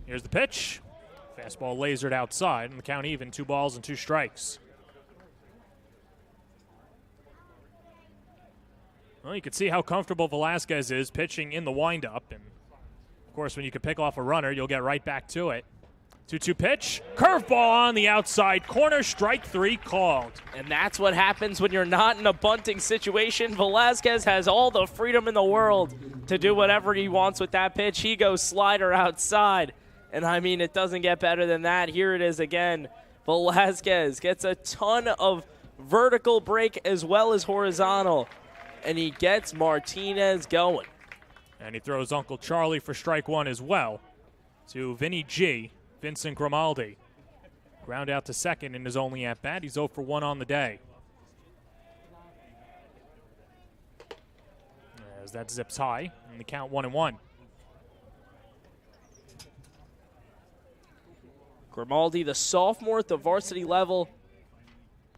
Here's the pitch. Fastball lasered outside, and the count even, 2 balls and 2 strikes. Well, you can see how comfortable Velasquez is pitching in the windup. And, of course, when you can pick off a runner, you'll get right back to it. 2-2 pitch. Curveball on the outside corner. Strike 3 called. And that's what happens when you're not in a bunting situation. Velasquez has all the freedom in the world to do whatever he wants with that pitch. He goes slider outside. And, it doesn't get better than that. Here it is again. Velasquez gets a ton of vertical break as well as horizontal. And he gets Martinez going. And he throws Uncle Charlie for strike 1 as well to Vinny G. Vincent Grimaldi. Ground out to second in his only at-bat. He's 0 for 1 on the day. As that zips high, and the count 1-1. Grimaldi, the sophomore at the varsity level.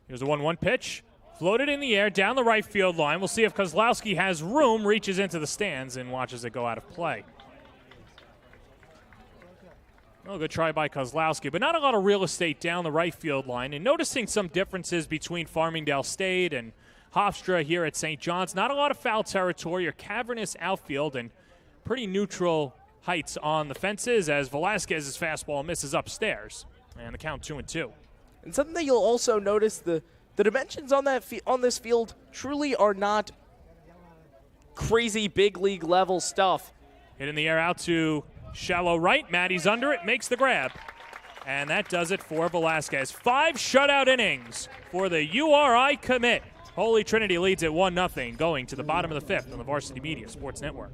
Here's a 1-1 pitch. Floated in the air down the right field line. We'll see if Kozlowski has room, reaches into the stands, and watches it go out of play. Well, good try by Kozlowski, but not a lot of real estate down the right field line. And noticing some differences between Farmingdale State and Hofstra here at St. John's. Not a lot of foul territory or cavernous outfield and pretty neutral heights on the fences as Velasquez's fastball misses upstairs. And the count 2-2. And something that you'll also notice, the dimensions on this field truly are not crazy big league level stuff. Hit in the air out to shallow right. Matty's under it, makes the grab. And that does it for Velasquez. 5 shutout innings for the URI commit. Holy Trinity leads at 1-0 going to the bottom of the 5th on the Varsity Media Sports Network.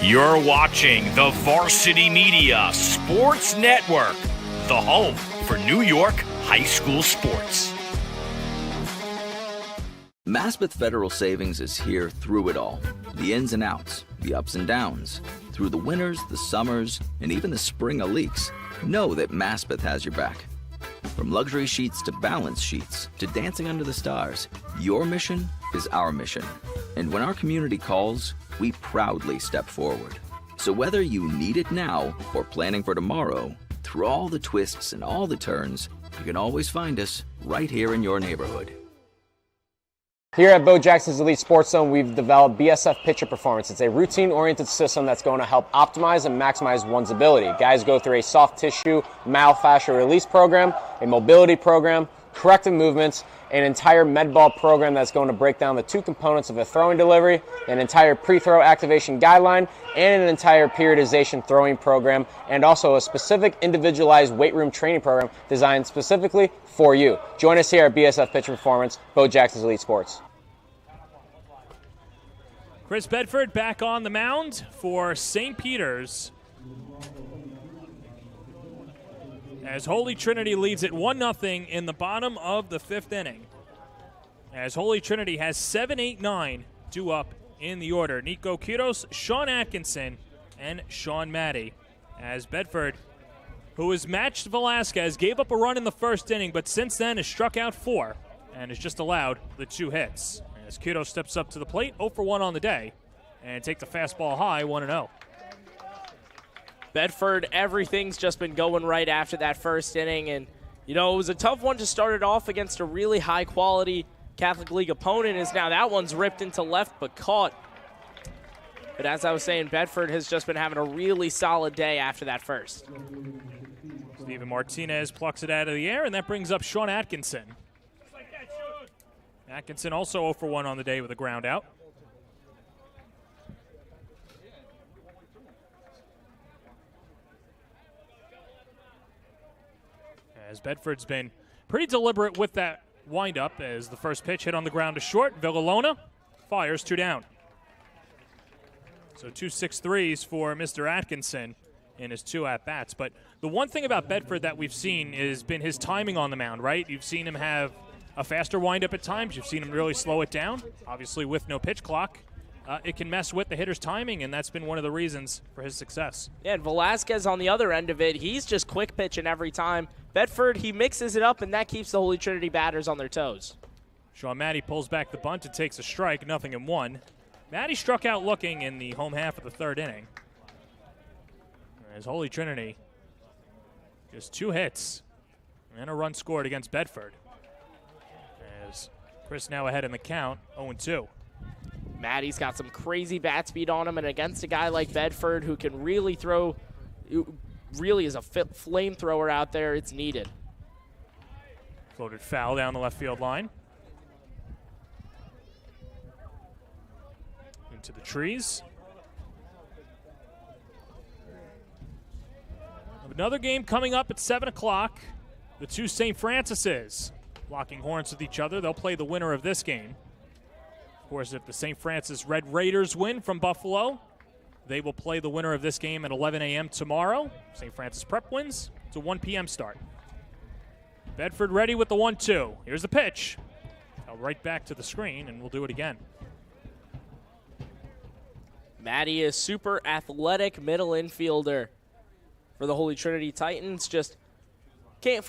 You're watching the Varsity Media Sports Network, the home for New York high school sports. Maspeth Federal Savings is here through it all. The ins and outs, the ups and downs. Through the winters, the summers, and even the spring of leaks. Know that Maspeth has your back. From luxury sheets to balance sheets to dancing under the stars, your mission is our mission. And when our community calls, we proudly step forward. So whether you need it now or planning for tomorrow, through all the twists and all the turns, you can always find us right here in your neighborhood. Here at Bo Jackson's Elite Sports Zone, we've developed BSF Pitcher Performance. It's a routine-oriented system that's going to help optimize and maximize one's ability. Guys go through a soft tissue myofascial release program, a mobility program, corrective movements, an entire med ball program that's going to break down the 2 components of a throwing delivery, an entire pre-throw activation guideline, and an entire periodization throwing program, and also a specific individualized weight room training program designed specifically for you. Join us here at BSF Pitcher Performance, Bo Jackson's Elite Sports. Chris Bedford back on the mound for St. Peter's as Holy Trinity leads at 1-0 in the bottom of the 5th inning. As Holy Trinity has 7, 8, 9 due up in the order. Nico Quiros, Sean Atkinson, and Sean Matty. As Bedford, who has matched Velasquez, gave up a run in the first inning, but since then has struck out 4 and has just allowed the 2 hits. As Quiros steps up to the plate, 0 for 1 on the day, and takes the fastball high, 1-0. Bedford, everything's just been going right after that first inning. And, it was a tough one to start it off against a really high-quality Catholic League opponent. Is now that one's ripped into left but caught. But as I was saying, Bedford has just been having a really solid day after that first. Steven Martinez plucks it out of the air, and that brings up Sean Atkinson. Atkinson also 0 for 1 on the day with a ground out. as Bedford's been pretty deliberate with that windup as the first pitch hit on the ground to short. Villalona fires 2 down. So 2 6-3s for Mr. Atkinson in his 2 at-bats. But the one thing about Bedford that we've seen has been his timing on the mound, right? You've seen him have a faster windup at times. You've seen him really slow it down. Obviously, with no pitch clock, it can mess with the hitter's timing, and that's been one of the reasons for his success. Yeah, and Velasquez on the other end of it, he's just quick pitching every time. Bedford, he mixes it up, and that keeps the Holy Trinity batters on their toes. Sean Matty pulls back the bunt and takes a strike, 0-1. Matty struck out looking in the home half of the 3rd inning. As Holy Trinity, just 2 hits and a run scored against Bedford. As Chris now ahead in the count, 0-2. Matty's got some crazy bat speed on him, and against a guy like Bedford who can really throw, really is a flamethrower out there, it's needed. Floated foul down the left field line. Into the trees. Another game coming up at 7 o'clock. The 2 St. Francis's locking horns with each other. They'll play the winner of this game. Of course, if the St. Francis Red Raiders win from Buffalo, they will play the winner of this game at 11 a.m. tomorrow. St. Francis Prep wins. It's a 1 p.m. start. Bedford ready with the 1-2. Here's the pitch. Held right back to the screen, and we'll do it again. Matty is super athletic middle infielder for the Holy Trinity Titans. Just can't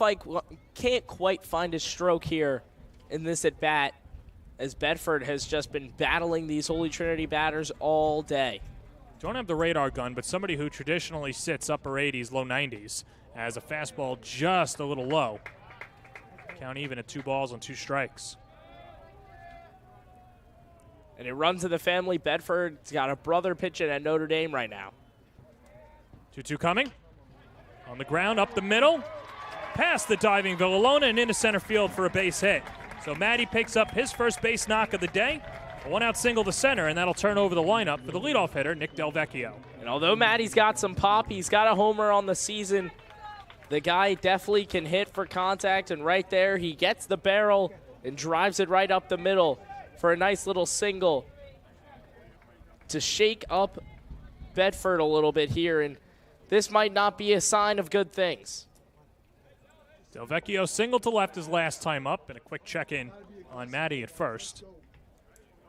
quite find his stroke here in this at bat, as Bedford has just been battling these Holy Trinity batters all day. Don't have the radar gun, but somebody who traditionally sits upper 80s, low 90s, has a fastball just a little low. Count even at 2 balls on 2 strikes. And it runs in the family. Bedford's got a brother pitching at Notre Dame right now. 2-2 coming. On the ground, up the middle. Past the diving Villalona and into center field for a base hit. So Matty picks up his first base knock of the day. A 1-out single to center, and that'll turn over the lineup for the leadoff hitter, Nick Delvecchio. And although Matty's got some pop, he's got a homer on the season. The guy definitely can hit for contact, and right there he gets the barrel and drives it right up the middle for a nice little single to shake up Bedford a little bit here, and this might not be a sign of good things. Delvecchio single to left his last time up, and a quick check-in on Matty at first.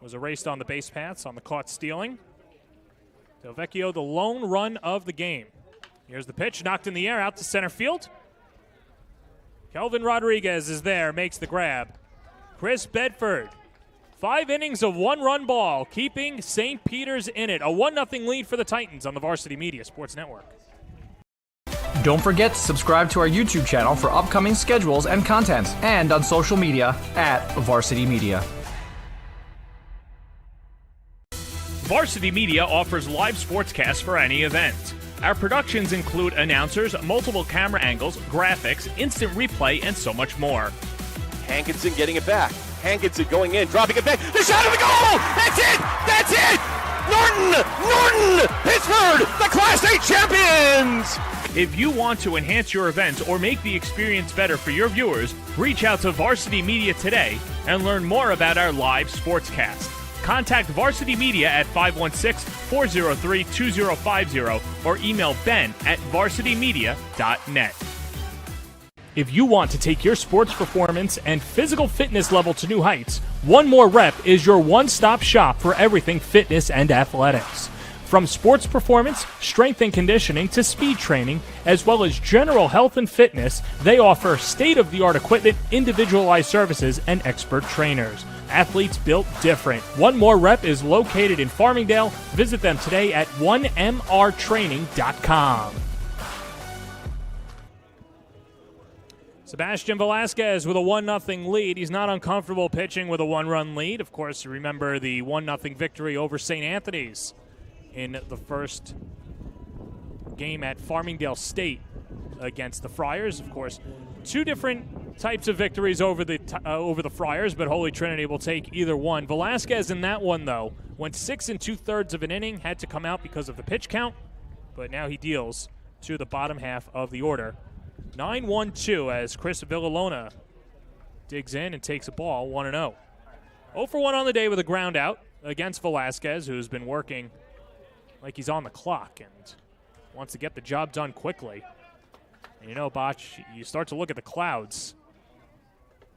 Was erased on the base paths on the caught stealing. Delvecchio, the lone run of the game. Here's the pitch, knocked in the air, out to center field. Kelvin Rodriguez is there, makes the grab. Chris Bedford, 5 innings of 1-run ball, keeping St. Peter's in it. A 1-0 lead for the Titans on the Varsity Media Sports Network. Don't forget to subscribe to our YouTube channel for upcoming schedules and content, and on social media at Varsity Media. Varsity Media offers live sportscasts for any event. Our productions include announcers, multiple camera angles, graphics, instant replay, and so much more. Hankinson getting it back. Hankinson going in, dropping it back. The shot of the goal! That's it! That's it! Norton! Pittsburgh, the Class A champions! If you want to enhance your event or make the experience better for your viewers, reach out to Varsity Media today and learn more about our live sportscast. Contact Varsity Media at 516-403-2050 or email ben@varsitymedia.net. If you want to take your sports performance and physical fitness level to new heights, One More Rep is your one-stop shop for everything fitness and athletics. From sports performance, strength and conditioning to speed training, as well as general health and fitness, they offer state-of-the-art equipment, individualized services, and expert trainers. Athletes built different. One More Rep is located in Farmingdale. Visit them today at 1mrtraining.com. Sebastian Velasquez with a 1-0 lead. He's not uncomfortable pitching with a 1-run lead. Of course, you remember the 1-0 victory over St. Anthony's in the first game at Farmingdale State against the Friars. Of course, 2 different types of victories over the Friars, but Holy Trinity will take either one. Velasquez in that one, though, went 6 2/3 of an inning, had to come out because of the pitch count, but now he deals to the bottom half of the order 9-1-2 as Chris Villalona digs in and takes a ball 1-0. 0 for 1 on the day with a ground out against Velasquez, who's been working like he's on the clock and wants to get the job done quickly. And you know, Botch, you start to look at the clouds.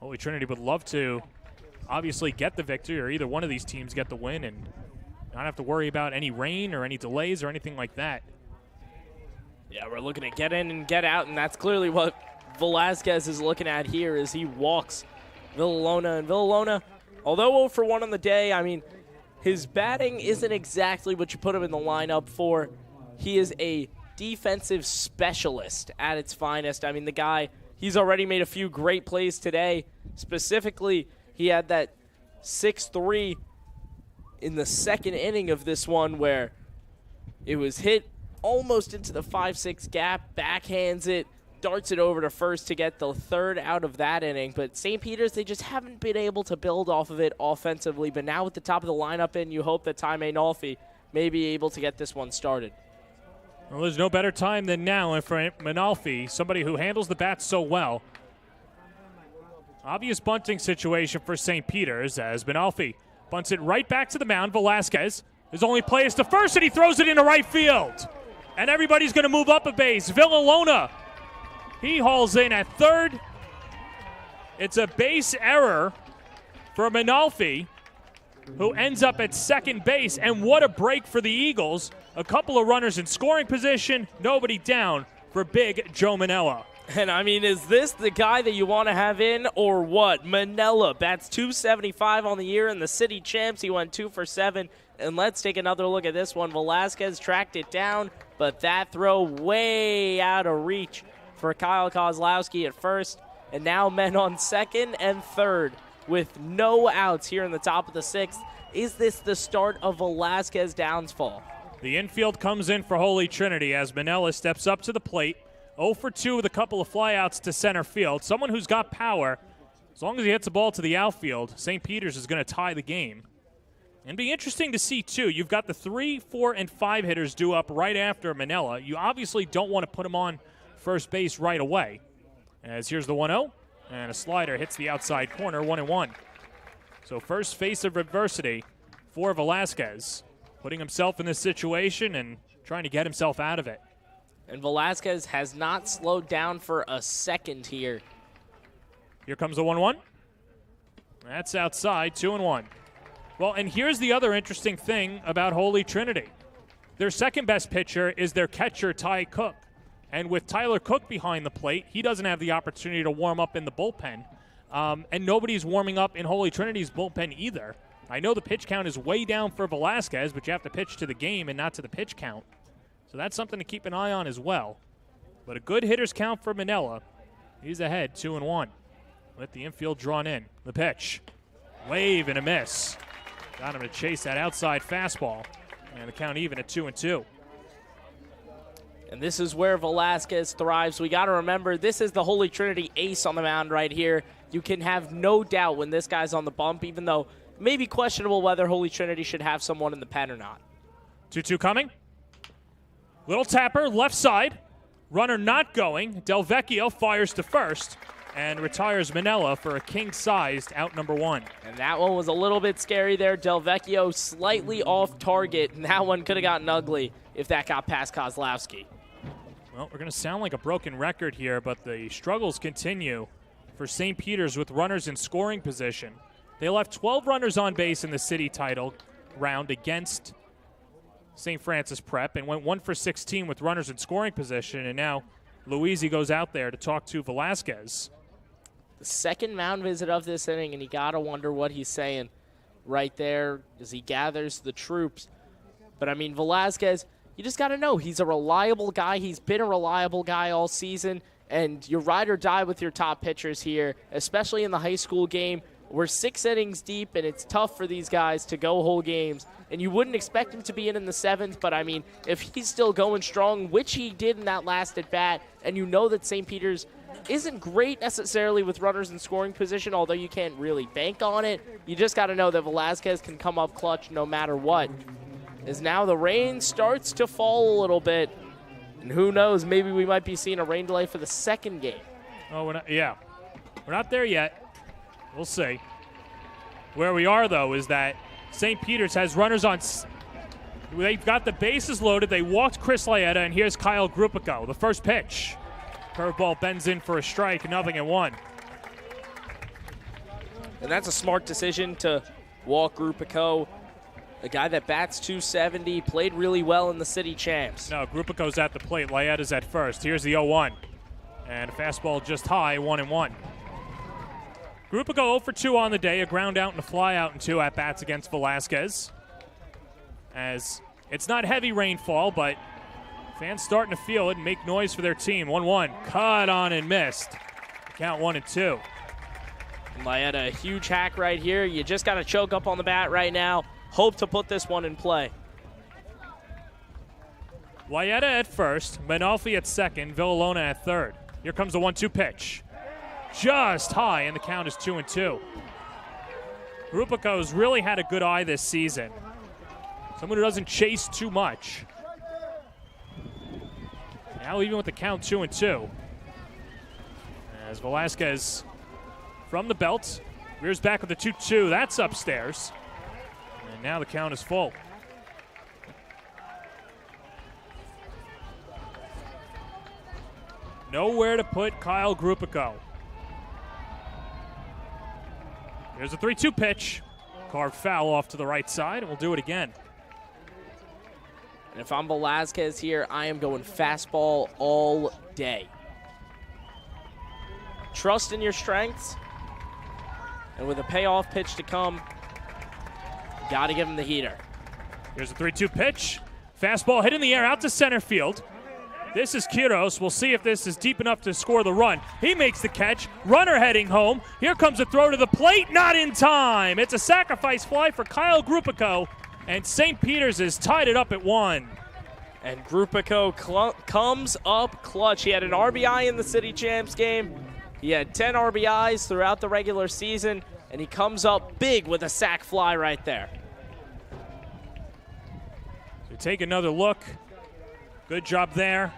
Holy Trinity would love to obviously get the victory, or either one of these teams get the win and not have to worry about any rain or any delays or anything like that. Yeah, we're looking to get in and get out, and that's clearly what Velasquez is looking at here as he walks Villalona. And Villalona, although 0 for 1 on the day, I mean, his batting isn't exactly what you put him in the lineup for. He is a defensive specialist at its finest. I mean, the guy, he's already made a few great plays today. Specifically, he had that 6-3 in the second inning of this one where it was hit almost into the 5-6 gap, backhands it, darts it over to first to get the third out of that inning. But St. Peter's, they just haven't been able to build off of it offensively. But now with the top of the lineup in, you hope that Ty Mainolfi may be able to get this one started. Well, there's no better time than now for Mainolfi, somebody who handles the bat so well. Obvious bunting situation for St. Peter's as Mainolfi bunts it right back to the mound. Velasquez, his only play is to first, and he throws it into right field. And everybody's going to move up a base. Villalona, he hauls in at third. It's a base error for Mainolfi, who ends up at second base. And what a break for the Eagles. A couple of runners in scoring position, nobody down for big Joe Manella. And I mean, is this the guy that you want to have in or what? Manella bats .275 on the year in the city champs. He went 2 for 7. And let's take another look at this one. Velasquez tracked it down, but that throw way out of reach for Kyle Kozlowski at first. And now men on second and third with no outs here in the top of the 6th. Is this the start of Velasquez's downfall? The infield comes in for Holy Trinity as Manella steps up to the plate. 0 for 2 with a couple of flyouts to center field. Someone who's got power. As long as he hits the ball to the outfield, St. Peter's is going to tie the game. And be interesting to see, too. You've got the 3, 4, and 5 hitters due up right after Manella. You obviously don't want to put him on first base right away. As here's the 1-0, and a slider hits the outside corner, 1-1. So first face of adversity for Velasquez, putting himself in this situation and trying to get himself out of it. And Velasquez has not slowed down for a second here. Here comes the 1-1. That's outside, 2-1. Well, and here's the other interesting thing about Holy Trinity. Their second best pitcher is their catcher, Ty Cook. And with Tyler Cook behind the plate, he doesn't have the opportunity to warm up in the bullpen. And nobody's warming up in Holy Trinity's bullpen either. I know the pitch count is way down for Velasquez, but you have to pitch to the game and not to the pitch count. So that's something to keep an eye on as well. But a good hitter's count for Manella. He's ahead, 2-1. With the infield drawn in. The pitch. Wave and a miss. Got him to chase that outside fastball. And the count even at 2-2. And this is where Velasquez thrives. We got to remember, this is the Holy Trinity ace on the mound right here. You can have no doubt when this guy's on the bump, even though it may be questionable whether Holy Trinity should have someone in the pen or not. 2-2 coming. Little tapper, left side. Runner not going. Del Vecchio fires to first and retires Manella for a king-sized out number 1. And that one was a little bit scary there. Del Vecchio slightly off target, and that one could have gotten ugly if that got past Kozlowski. Well, we're going to sound like a broken record here, but the struggles continue for St. Peter's with runners in scoring position. They left 12 runners on base in the city title round against St. Francis Prep and went 1 for 16 with runners in scoring position. And now Luisi goes out there to talk to Velasquez. The second mound visit of this inning, and you got to wonder what he's saying right there as he gathers the troops. But, I mean, Velasquez, you just got to know he's a reliable guy. He's been a reliable guy all season. And you ride or die with your top pitchers here, especially in the high school game. We're 6 innings deep, and it's tough for these guys to go whole games. And you wouldn't expect him to be in the 7th, but, I mean, if he's still going strong, which he did in that last at-bat, and you know that St. Peter's isn't great necessarily with runners in scoring position, although you can't really bank on it, you just got to know that Velasquez can come up clutch no matter what. As now the rain starts to fall a little bit, And who knows, maybe we might be seeing a rain delay for the second game. Oh, we're not there yet. We'll see. Where we are, though, is that St. Peter's has runners on. They've got the bases loaded. They walked Chris Laeta, and here's Kyle Grupico. The first pitch. Curveball bends in for a strike, 0-1. And that's a smart decision to walk Grupico, a guy that bats .270, played really well in the city champs. No, Grupico's at the plate. Laeta's at first. Here's the 0-1. And a fastball just high, 1-1. Grupico 0 for 2 on the day, a ground out and a fly out in 2 at-bats against Velasquez. As it's not heavy rainfall, but fans starting to feel it and make noise for their team. 1-1, cut on and missed. Count 1-2. Laeta, a huge hack right here. You just got to choke up on the bat right now. Hope to put this one in play. Laeta at first, Manalfi at second, Villalona at third. Here comes the 1-2 pitch. Just high, and the count is 2-2. Grupico's really had a good eye this season. Someone who doesn't chase too much. Now even with the count 2-2. As Velasquez from the belt, rears back with the 2-2. That's upstairs. And now the count is full. Nowhere to put Kyle Grupico. Here's a 3-2 pitch. Carved foul off to the right side, and we'll do it again. And if I'm Velasquez here, I am going fastball all day. Trust in your strengths. And with a payoff pitch to come, you got to give him the heater. Here's a 3-2 pitch. Fastball hit in the air out to center field. This is Quiros. We'll see if this is deep enough to score the run. He makes the catch. Runner heading home. Here comes a throw to the plate. Not in time. It's a sacrifice fly for Kyle Grupico. And St. Peter's has tied it up at 1. And Grupico comes up clutch. He had an RBI in the City Champs game. He had 10 RBIs throughout the regular season, and he comes up big with a sac fly right there. So take another look. Good job there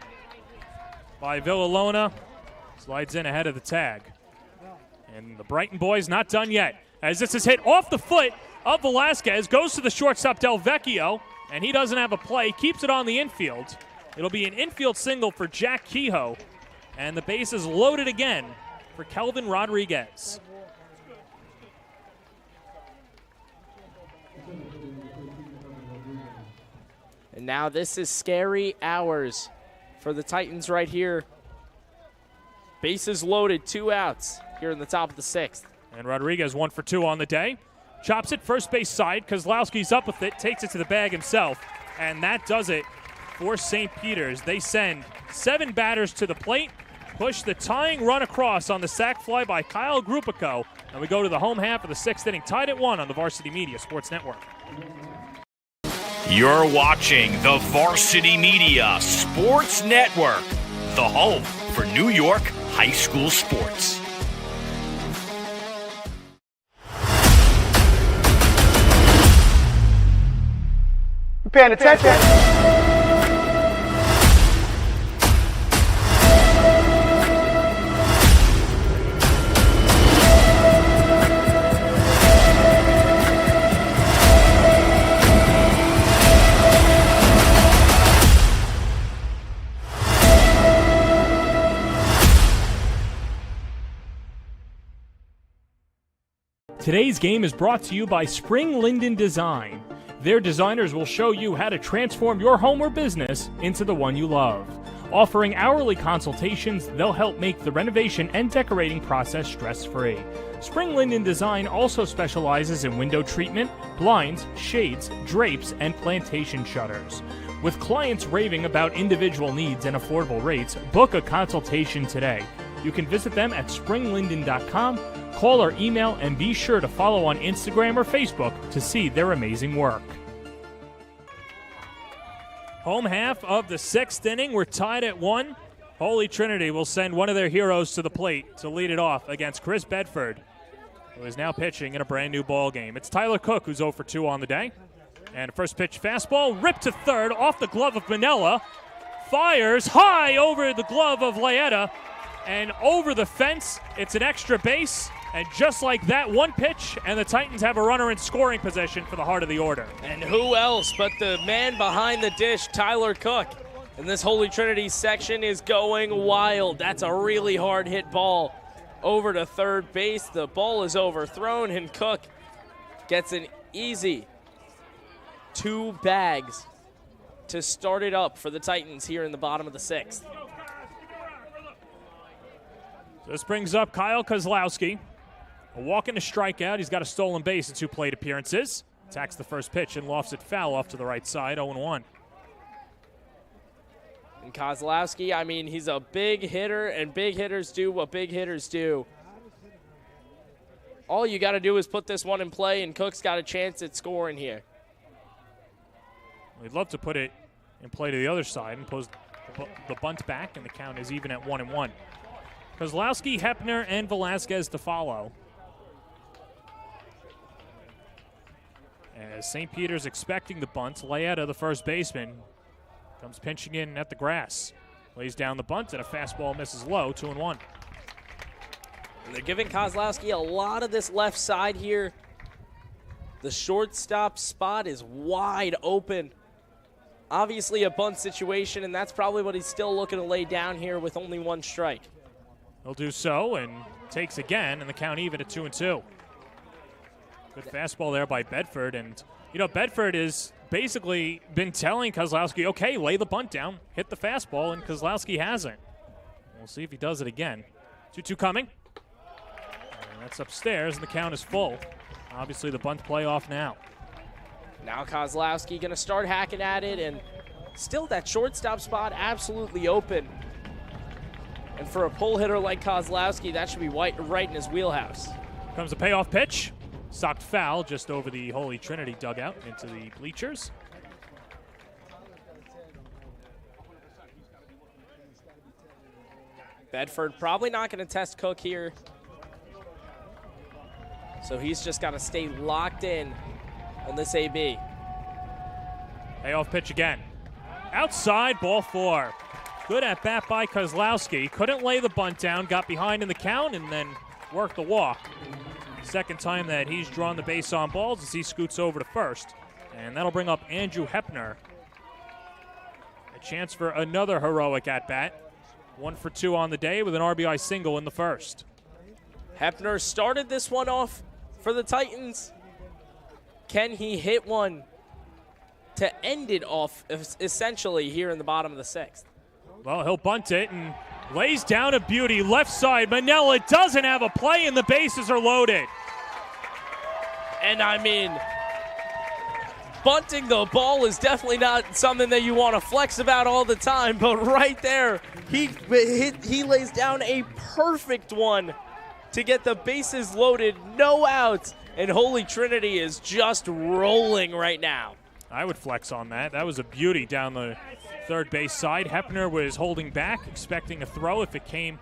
by Villalona. Slides in ahead of the tag. And the Brighton boys not done yet. As this is hit off the foot of Velasquez, goes to the shortstop Del Vecchio, and he doesn't have a play, keeps it on the infield. It'll be an infield single for Jack Kehoe, and the base is loaded again for Kelvin Rodriguez. And now this is scary hours for the Titans right here. Bases loaded, 2 outs here in the top of the 6th. And Rodriguez 1 for 2 on the day. Chops it first base side. Kozlowski's up with it, takes it to the bag himself. And that does it for St. Peter's. They send 7 batters to the plate, push the tying run across on the sac fly by Kyle Grupico. And we go to the home half of the 6th inning, tied at 1 on the Varsity Media Sports Network. You're watching the Varsity Media Sports Network, the home for New York high school sports. You paying attention? Today's game is brought to you by Spring Linden Design. Their designers will show you how to transform your home or business into the one you love. Offering hourly consultations, they'll help make the renovation and decorating process stress-free. Spring Linden Design also specializes in window treatment, blinds, shades, drapes, and plantation shutters. With clients raving about individual needs and affordable rates, book a consultation today. You can visit them at springlinden.com, call or email, and be sure to follow on Instagram or Facebook to see their amazing work. Home half of the 6th inning. We're tied at 1. Holy Trinity will send one of their heroes to the plate to lead it off against Chris Bedford, who is now pitching in a brand new ball game. It's Tyler Cook who's 0 for 2 on the day. And first pitch fastball ripped to third off the glove of Manella. fires high over the glove of Laeta and over the fence. It's an extra base, and just like that, one pitch, and the Titans have a runner in scoring position for the heart of the order. And who else but the man behind the dish, Tyler Cook. And this Holy Trinity section is going wild. That's a really hard hit ball over to third base. The ball is overthrown, and Cook gets an easy 2 bags to start it up for the Titans here in the bottom of the 6th. This brings up Kyle Kozlowski. A walk and a strikeout. He's got a stolen base in 2 plate appearances. Attacks the first pitch and lofts it foul off to the right side, 0-1. And Kozlowski, I mean, he's a big hitter, and big hitters do what big hitters do. All you got to do is put this one in play, and Cook's got a chance at scoring here. We'd love to put it in play to the other side and pose the bunt back, and the count is even at 1-1. Kozlowski, Hepner, and Velasquez to follow. As St. Peter's expecting the bunt, Laeta, the first baseman, comes pinching in at the grass. Lays down the bunt, and a fastball misses low, 2-1. And they're giving Kozlowski a lot of this left side here. The shortstop spot is wide open. Obviously a bunt situation, and that's probably what he's still looking to lay down here with only 1 strike. He'll do so and takes again, and the count even at 2-2. Good fastball there by Bedford, and you know, Bedford has basically been telling Kozlowski, okay, lay the bunt down, hit the fastball, and Kozlowski hasn't. We'll see if he does it again. 2-2 coming. And that's upstairs, and the count is full. Obviously the bunt play off now. Now Kozlowski going to start hacking at it, and still that shortstop spot absolutely open. And for a pull hitter like Kozlowski, that should be right in his wheelhouse. Comes a payoff pitch. Socked foul just over the Holy Trinity dugout into the bleachers. Bedford probably not going to test Cook here. So he's just got to stay locked in on this AB. Payoff pitch again. Outside, ball 4. Good at bat by Kozlowski. Couldn't lay the bunt down, got behind in the count, and then worked the walk. Second time that he's drawn the base on balls as he scoots over to first. And that'll bring up Andrew Hepner. A chance for another heroic at-bat. 1 for 2 on the day with an RBI single in the first. Hepner started this one off for the Titans. Can he hit one to end it off essentially here in the bottom of the 6th? Well, he'll bunt it and lays down a beauty. Left side, Manella doesn't have a play and the bases are loaded. And I mean, bunting the ball is definitely not something that you want to flex about all the time, but right there, he lays down a perfect one to get the bases loaded, no outs, and Holy Trinity is just rolling right now. I would flex on that. That was a beauty down the third base side. Hepner was holding back, expecting a throw if it came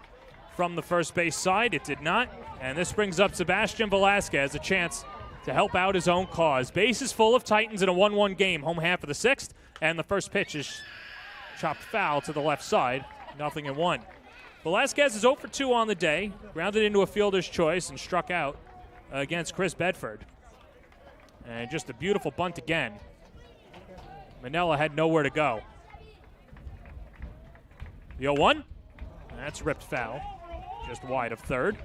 from the first base side. It did not, and this brings up Sebastian Velasquez, a chance to help out his own cause. Bases full of Titans in a 1-1 game, home half of the 6th, and the first pitch is chopped foul to the left side, 0-1. Velasquez is 0 for 2 on the day, grounded into a fielder's choice and struck out against Chris Bedford. And just a beautiful bunt again. Manella had nowhere to go. The 0-1, that's ripped foul, just wide of third.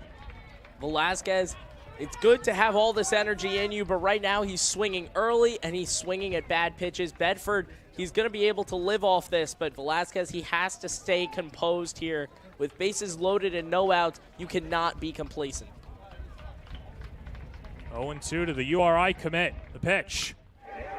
Velasquez, it's good to have all this energy in you, but right now he's swinging early and he's swinging at bad pitches. Bedford, he's going to be able to live off this, but Velasquez, he has to stay composed here. With bases loaded and no outs, you cannot be complacent. 0-2 to the URI commit. The pitch.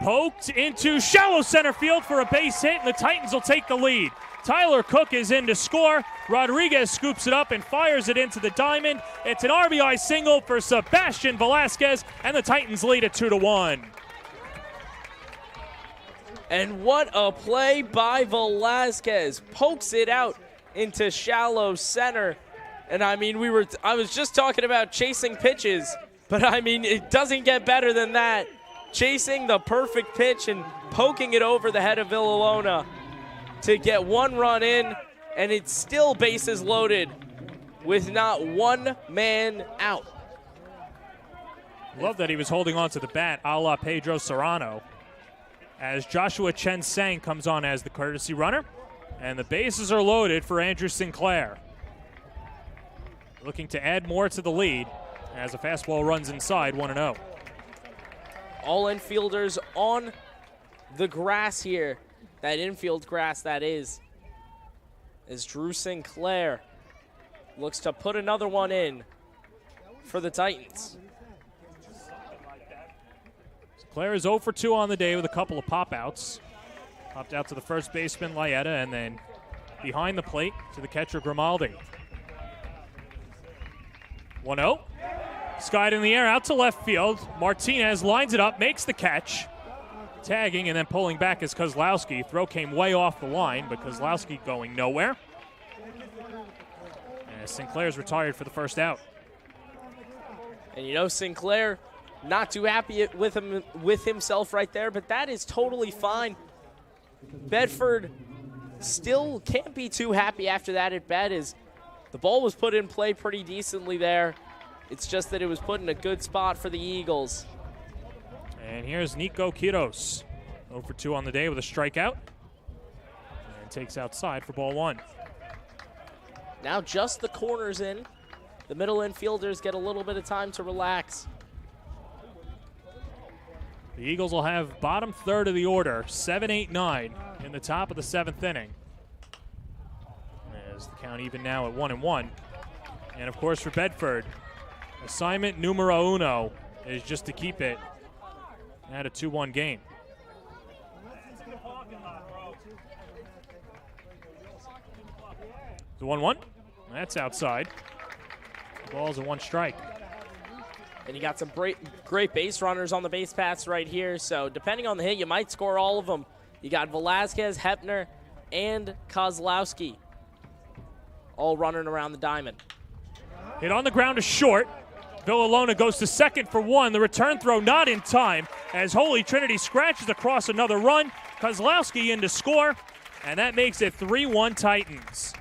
Poked into shallow center field for a base hit, and the Titans will take the lead. Tyler Cook is in to score. Rodriguez scoops it up and fires it into the diamond. It's an RBI single for Sebastian Velasquez, and the Titans lead at 2-1. And what a play by Velasquez. Pokes it out into shallow center. And I mean, I was just talking about chasing pitches, but I mean, it doesn't get better than that. Chasing the perfect pitch and poking it over the head of Villalona. to get one run in, and it's still bases loaded with not one man out. Love that he was holding on to the bat a la Pedro Serrano as Joshua Chen Sang comes on as the courtesy runner, and the bases are loaded for Andrew Sinclair. Looking to add more to the lead as a fastball runs inside 1-0. All infielders on the grass here, that infield grass that is, as Drew Sinclair looks to put another one in for the Titans. Sinclair is 0 for 2 on the day with a couple of pop-outs. Popped out to the first baseman, Laeta, and then behind the plate to the catcher, Grimaldi. 1-0. Skied in the air, out to left field. Martinez lines it up, makes the catch. Tagging and then pulling back is Kozlowski. Throw came way off the line, but Kozlowski going nowhere. And Sinclair's retired for the first out. And you know Sinclair not too happy with himself right there, but that is totally fine. Bedford still can't be too happy after that at bat, as the ball was put in play pretty decently there. It's just that it was put in a good spot for the Eagles. And here's Nico Quiros, 0 for 2 on the day with a strikeout. And takes outside for ball 1. Now just the corners in. The middle infielders get a little bit of time to relax. The Eagles will have bottom third of the order, 7, 8, 9 in the top of the 7th inning. As the count even now at 1-1. And of course for Bedford, assignment numero uno is just to keep it at a 2-1 game. The 1-1, that's outside. The ball's a 1 strike. And you got some great base runners on the base paths right here, so depending on the hit, you might score all of them. You got Velasquez, Hepner, and Kozlowski all running around the diamond. Hit on the ground to short. Villalona goes to second for 1. The return throw not in time as Holy Trinity scratches across another run. Kozlowski in to score, and that makes it 3-1 Titans.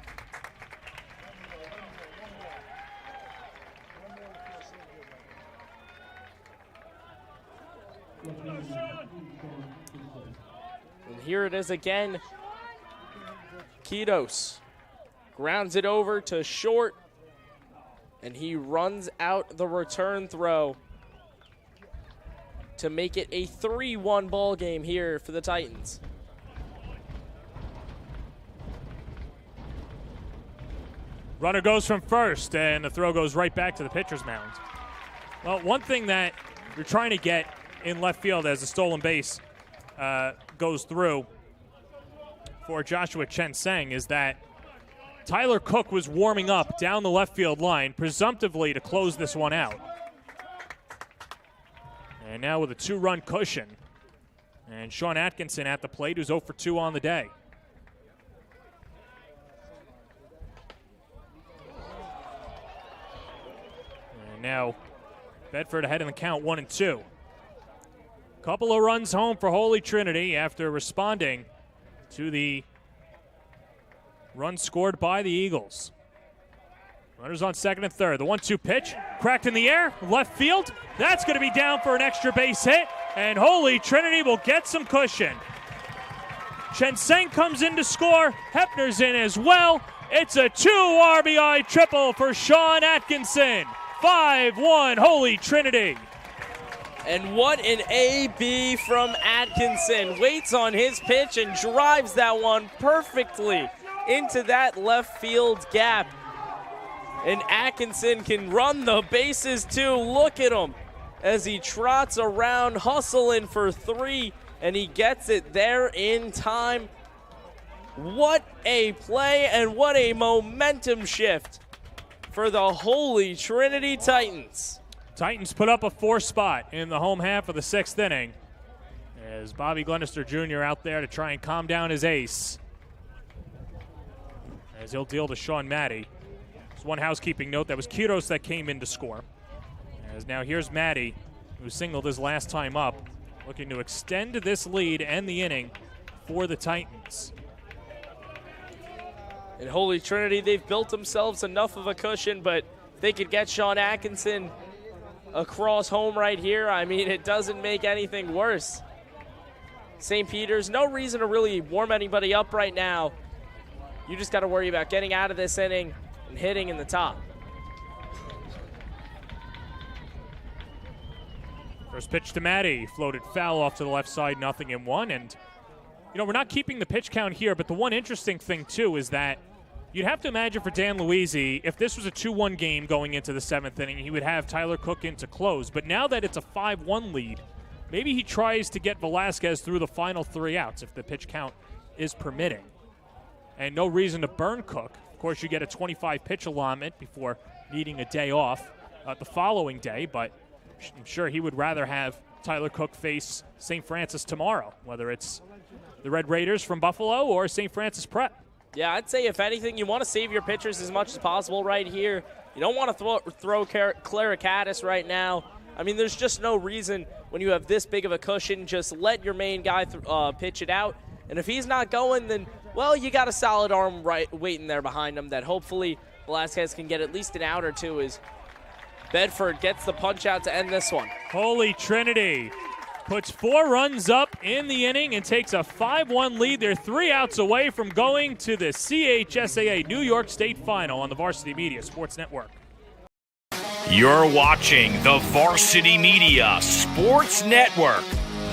And here it is again. Quiros grounds it over to short, and he runs out the return throw to make it a 3-1 ball game here for the Titans. Runner goes from first, and the throw goes right back to the pitcher's mound. Well, one thing that you're trying to get in left field as the stolen base goes through for Joshua Chen Sang is that Tyler Cook was warming up down the left field line, presumptively to close this one out. And now with a 2-run cushion. And Sean Atkinson at the plate, who's 0 for 2 on the day. And now Bedford ahead in the count, 1-2. Couple of runs home for Holy Trinity after responding to the run scored by the Eagles. Runners on second and third. The 1-2 pitch, cracked in the air, left field. That's going to be down for an extra base hit, and Holy Trinity will get some cushion. Chen Sang comes in to score. Hepner's in as well. It's a 2 RBI triple for Sean Atkinson. 5-1 Holy Trinity. And what an AB from Atkinson. Waits on his pitch and drives that one perfectly into that left field gap. And Atkinson can run the bases too. Look at him as he trots around, hustling for 3, and he gets it there in time. What a play and what a momentum shift for the Holy Trinity Titans. Titans put up a 4 spot in the home half of the 6th inning as Bobby Glenister Jr. out there to try and calm down his ace as he'll deal to Sean Matty. There's one housekeeping note. That was Quiros that came in to score. As now here's Matty, who singled his last time up, looking to extend this lead and the inning for the Titans. And Holy Trinity, they've built themselves enough of a cushion, but if they could get Sean Atkinson across home right here, I mean, it doesn't make anything worse. St. Peter's, no reason to really warm anybody up right now. You just got to worry about getting out of this inning and hitting in the top. First pitch to Matty, floated foul off to the left side, 0-1. And, we're not keeping the pitch count here, but the one interesting thing, too, is that you'd have to imagine for Dan Luisi, if this was a 2-1 game going into the 7th inning, he would have Tyler Cook in to close. But now that it's a 5-1 lead, maybe he tries to get Velasquez through the final 3 outs if the pitch count is permitting. And no reason to burn Cook. Of course, you get a 25-pitch allotment before needing a day off the following day, but I'm sure he would rather have Tyler Cook face St. Francis tomorrow, whether it's the Red Raiders from Buffalo or St. Francis Prep. Yeah, I'd say if anything, you want to save your pitchers as much as possible right here. You don't want to throw Claricadis right now. I mean, there's just no reason when you have this big of a cushion, just let your main guy pitch it out. And if he's not going, then, well, you got a solid arm waiting there behind him that hopefully Velasquez can get at least an out or two as Bedford gets the punch out to end this one. Holy Trinity puts 4 runs up in the inning and takes a 5-1 lead. They're 3 outs away from going to the CHSAA New York State Final on the Varsity Media Sports Network. You're watching the Varsity Media Sports Network,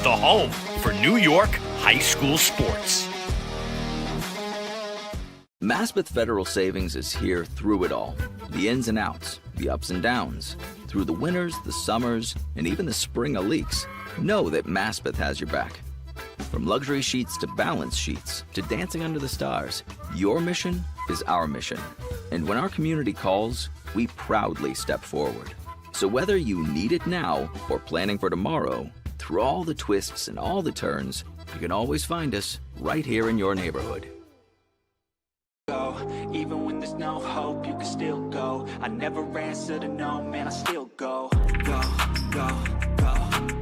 the home for New York high school sports. Maspeth Federal Savings is here through it all. The ins and outs, the ups and downs. Through the winters, the summers, and even the spring leaks. Know that Maspeth has your back. From luxury sheets to balance sheets to dancing under the stars, your mission is our mission. And when our community calls, we proudly step forward. So whether you need it now or planning for tomorrow, through all the twists and all the turns, you can always find us right here in your neighborhood. Even when there's no hope, you can still go. I never answer to no, man, I still go. Go, go, go,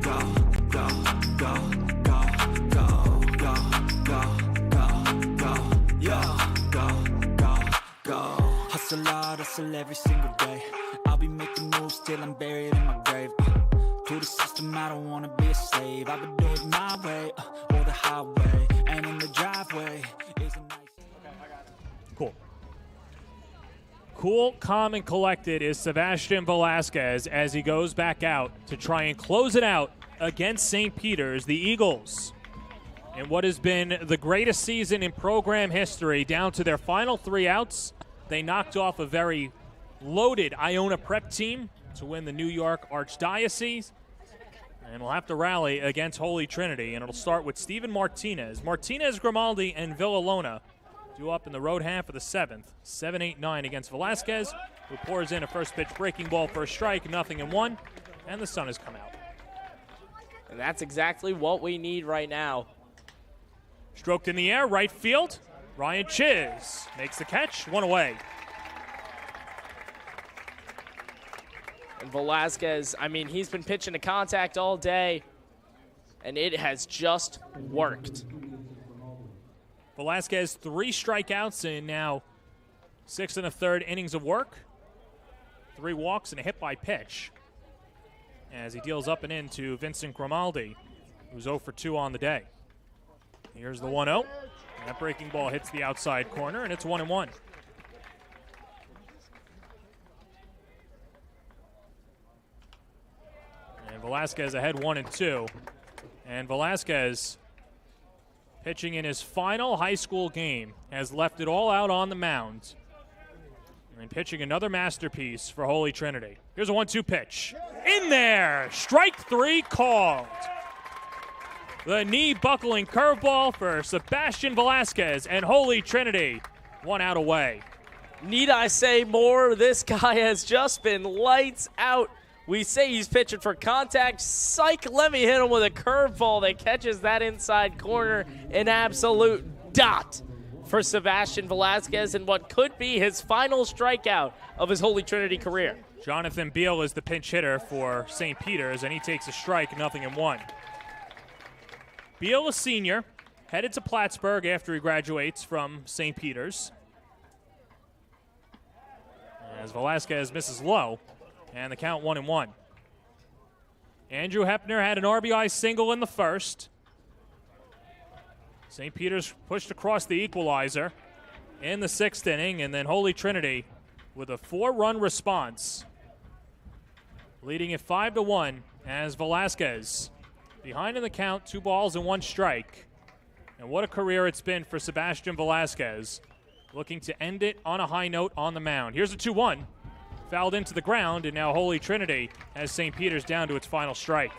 go, go, go, go, go, go, go, go, go, go, go. Hustle hard, hustle every single day. I'll be making moves till I'm buried in my grave. To the system, I don't wanna be a slave. I would do it my way, or the highway. And in the driveway is a nice... Cool, calm, and collected is Sebastian Velasquez as he goes back out to try and close it out against St. Peter's, the Eagles. In what has been the greatest season in program history, down to their final 3 outs, they knocked off a very loaded Iona Prep team to win the New York Archdiocese. And we'll have to rally against Holy Trinity, and it'll start with Steven Martinez, Grimaldi, and Villalona due up in the road half of the 7th. 7-8-9 against Velasquez, who pours in a first pitch breaking ball for a strike, 0-1, and the sun has come out. And that's exactly what we need right now. Stroked in the air, right field. Ryan Chiz makes the catch, 1 away. And Velasquez, I mean, he's been pitching to contact all day, and it has just worked. Velasquez 3 strikeouts in now 6 1/3 innings of work. 3 walks and a hit by pitch as he deals up and in to Vincent Grimaldi, who's 0 for 2 on the day. Here's the 1-0. That breaking ball hits the outside corner, and it's 1-1. And Velasquez ahead 1-2. And Velasquez, pitching in his final high school game, has left it all out on the mound. And pitching another masterpiece for Holy Trinity. Here's a 1-2 pitch. In there! Strike 3 called. The knee-buckling curveball for Sebastian Velasquez, and Holy Trinity 1 out away. Need I say more? This guy has just been lights out. We say he's pitching for contact. Psych, let me hit him with a curveball that catches that inside corner. An absolute dot for Sebastian Velasquez and what could be his final strikeout of his Holy Trinity career. Jonathan Beal is the pinch hitter for St. Peter's, and he takes a strike, 0-1. Beal, a senior, headed to Plattsburgh after he graduates from St. Peter's. as Velasquez misses low, and the count 1-1. Andrew Hepner had an RBI single in the first. St. Peter's pushed across the equalizer in the 6th inning, and then Holy Trinity with a 4-run response, leading it 5-1 as Velasquez behind in the count, 2 balls and 1 strike. And what a career it's been for Sebastian Velasquez, looking to end it on a high note on the mound. Here's a 2-1, fouled into the ground, and now Holy Trinity has St. Peter's down to its final strike.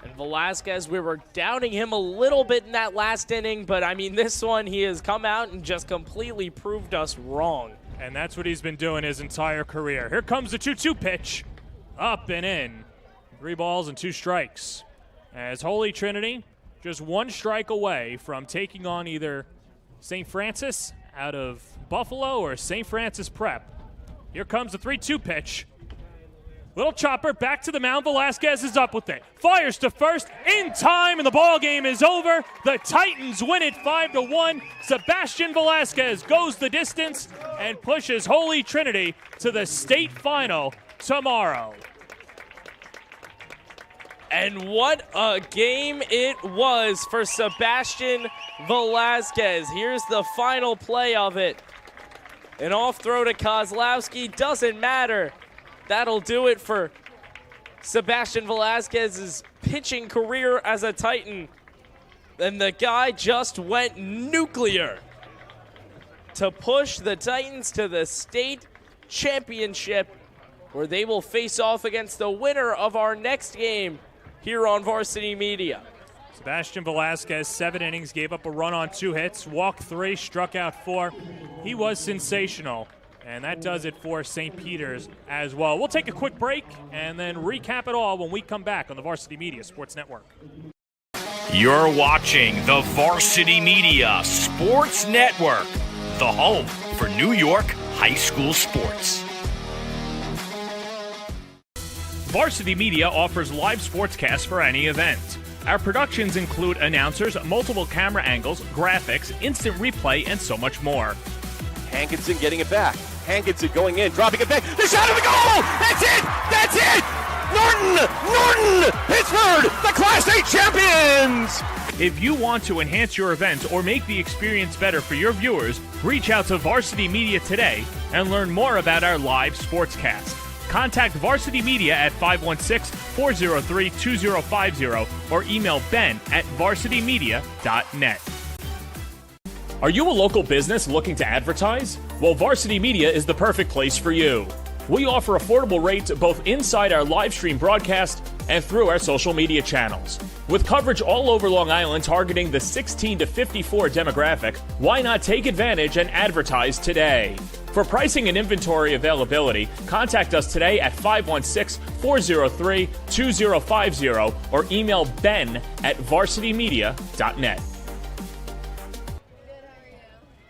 And Velasquez, we were doubting him a little bit in that last inning, but I mean, this one, he has come out and just completely proved us wrong. And that's what he's been doing his entire career. Here comes the 2-2 pitch, up and in. 3 balls and 2 strikes. As Holy Trinity, just 1 strike away from taking on either St. Francis out of Buffalo or St. Francis Prep. Here comes the 3-2 pitch. Little chopper back to the mound. Velasquez is up with it. Fires to first in time, and the ball game is over. The Titans win it 5-1. Sebastian Velasquez goes the distance and pushes Holy Trinity to the state final tomorrow. And what a game it was for Sebastian Velasquez. Here's the final play of it. An off throw to Kozlowski, doesn't matter. That'll do it for Sebastian Velasquez's pitching career as a Titan. And the guy just went nuclear to push the Titans to the state championship, where they will face off against the winner of our next game here on Varsity Media. Sebastian Velasquez, 7 innings, gave up a run on 2 hits, walked 3, struck out 4. He was sensational, and that does it for St. Peter's as well. We'll take a quick break and then recap it all when we come back on the Varsity Media Sports Network. You're watching the Varsity Media Sports Network, the home for New York high school sports. Varsity Media offers live sportscasts for any event. Our productions include announcers, multiple camera angles, graphics, instant replay, and so much more. Hankinson getting it back. Hankinson going in, dropping it back. The shot of the goal! That's it! That's it! Norton! Pittsburgh, the Class A champions! If you want to enhance your event or make the experience better for your viewers, reach out to Varsity Media today and learn more about our live sportscast. Contact Varsity Media at 516-403-2050 or email ben@varsitymedia.net. Are you a local business looking to advertise? Well, Varsity Media is the perfect place for you. We offer affordable rates both inside our live stream broadcast and through our social media channels. With coverage all over Long Island targeting the 16 to 54 demographic, why not take advantage and advertise today? For pricing and inventory availability, contact us today at 516-403-2050 or email ben@varsitymedia.net.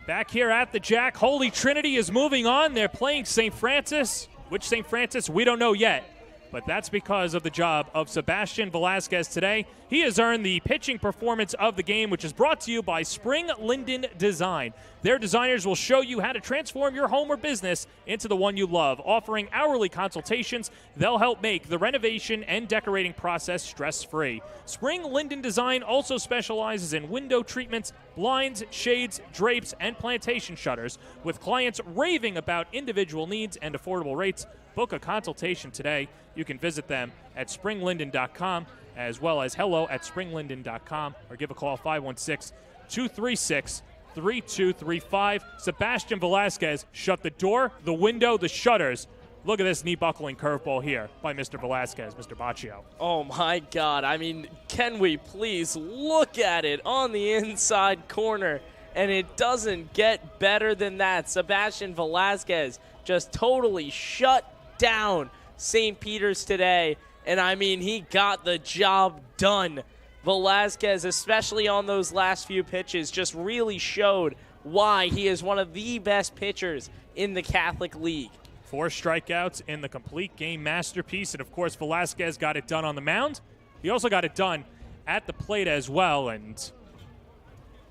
Back here at the Jack, Holy Trinity is moving on. They're playing St. Francis. Which St. Francis, we don't know yet. But that's because of the job of Sebastian Velasquez today. He has earned the pitching performance of the game, which is brought to you by Spring Linden Design. Their designers will show you how to transform your home or business into the one you love. Offering hourly consultations, they'll help make the renovation and decorating process stress-free. Spring Linden Design also specializes in window treatments, blinds, shades, drapes, and plantation shutters, with clients raving about individual needs and affordable rates. Book a consultation today. You can visit them at springlinden.com as well as hello@springlinden.com or give a call 516-236-3235. Sebastian Velasquez shut the door, the window, the shutters. Look at this knee-buckling curveball here by Mr. Velasquez, Mr. Baccio. Oh, my God. I mean, can we please look at it on the inside corner? And it doesn't get better than that. Sebastian Velasquez just totally shut down St. Peter's today. And, I mean, he got the job done. Velasquez, especially on those last few pitches, just really showed why he is one of the best pitchers in the Catholic League. 4 strikeouts in the complete game masterpiece. And, of course, Velasquez got it done on the mound. He also got it done at the plate as well. And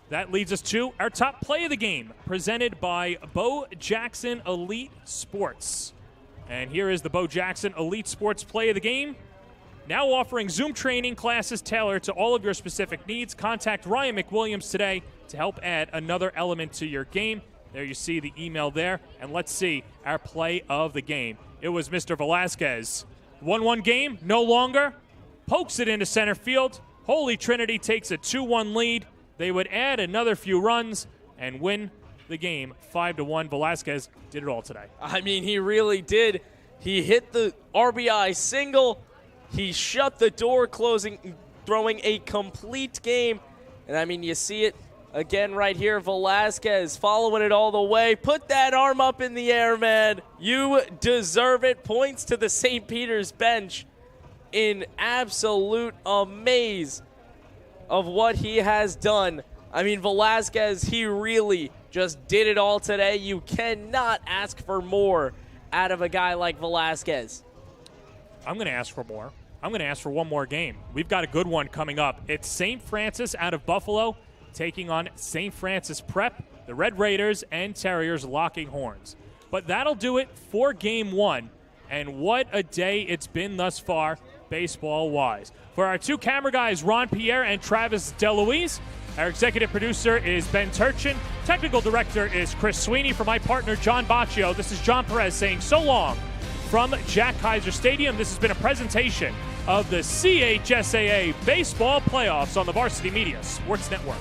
That leads us to our top play of the game, presented by Bo Jackson Elite Sports. And here is the Bo Jackson Elite Sports play of the game. Now offering Zoom training classes tailored to all of your specific needs. Contact Ryan McWilliams today to help add another element to your game. There you see the email there. And let's see our play of the game. It was Mr. Velasquez. 1-1 game, no longer. Pokes it into center field. Holy Trinity takes a 2-1 lead. They would add another few runs and win the game 5-1. Velasquez did it all today. I mean, he really did. He hit the RBI single. He shut the door, throwing a complete game. And I mean, you see it again right here. Velasquez following it all the way. Put that arm up in the air, man. You deserve it. Points to the St. Peter's bench in absolute amaze of what he has done. I mean, Velasquez, he really just did it all today. You cannot ask for more out of a guy like Velasquez. I'm going to ask for more. I'm going to ask for one more game. We've got a good one coming up. It's St. Francis out of Buffalo taking on St. Francis Prep, the Red Raiders and Terriers locking horns. But that'll do it for Game 1. And what a day it's been thus far, baseball-wise. For our two camera guys, Ron Pierre and Travis DeLuise, our executive producer is Ben Turchin. Technical director is Chris Sweeney. For my partner, John Baccio, this is John Perez saying so long from Jack Kaiser Stadium. This has been a presentation of the CHSAA Baseball Playoffs on the Varsity Media Sports Network.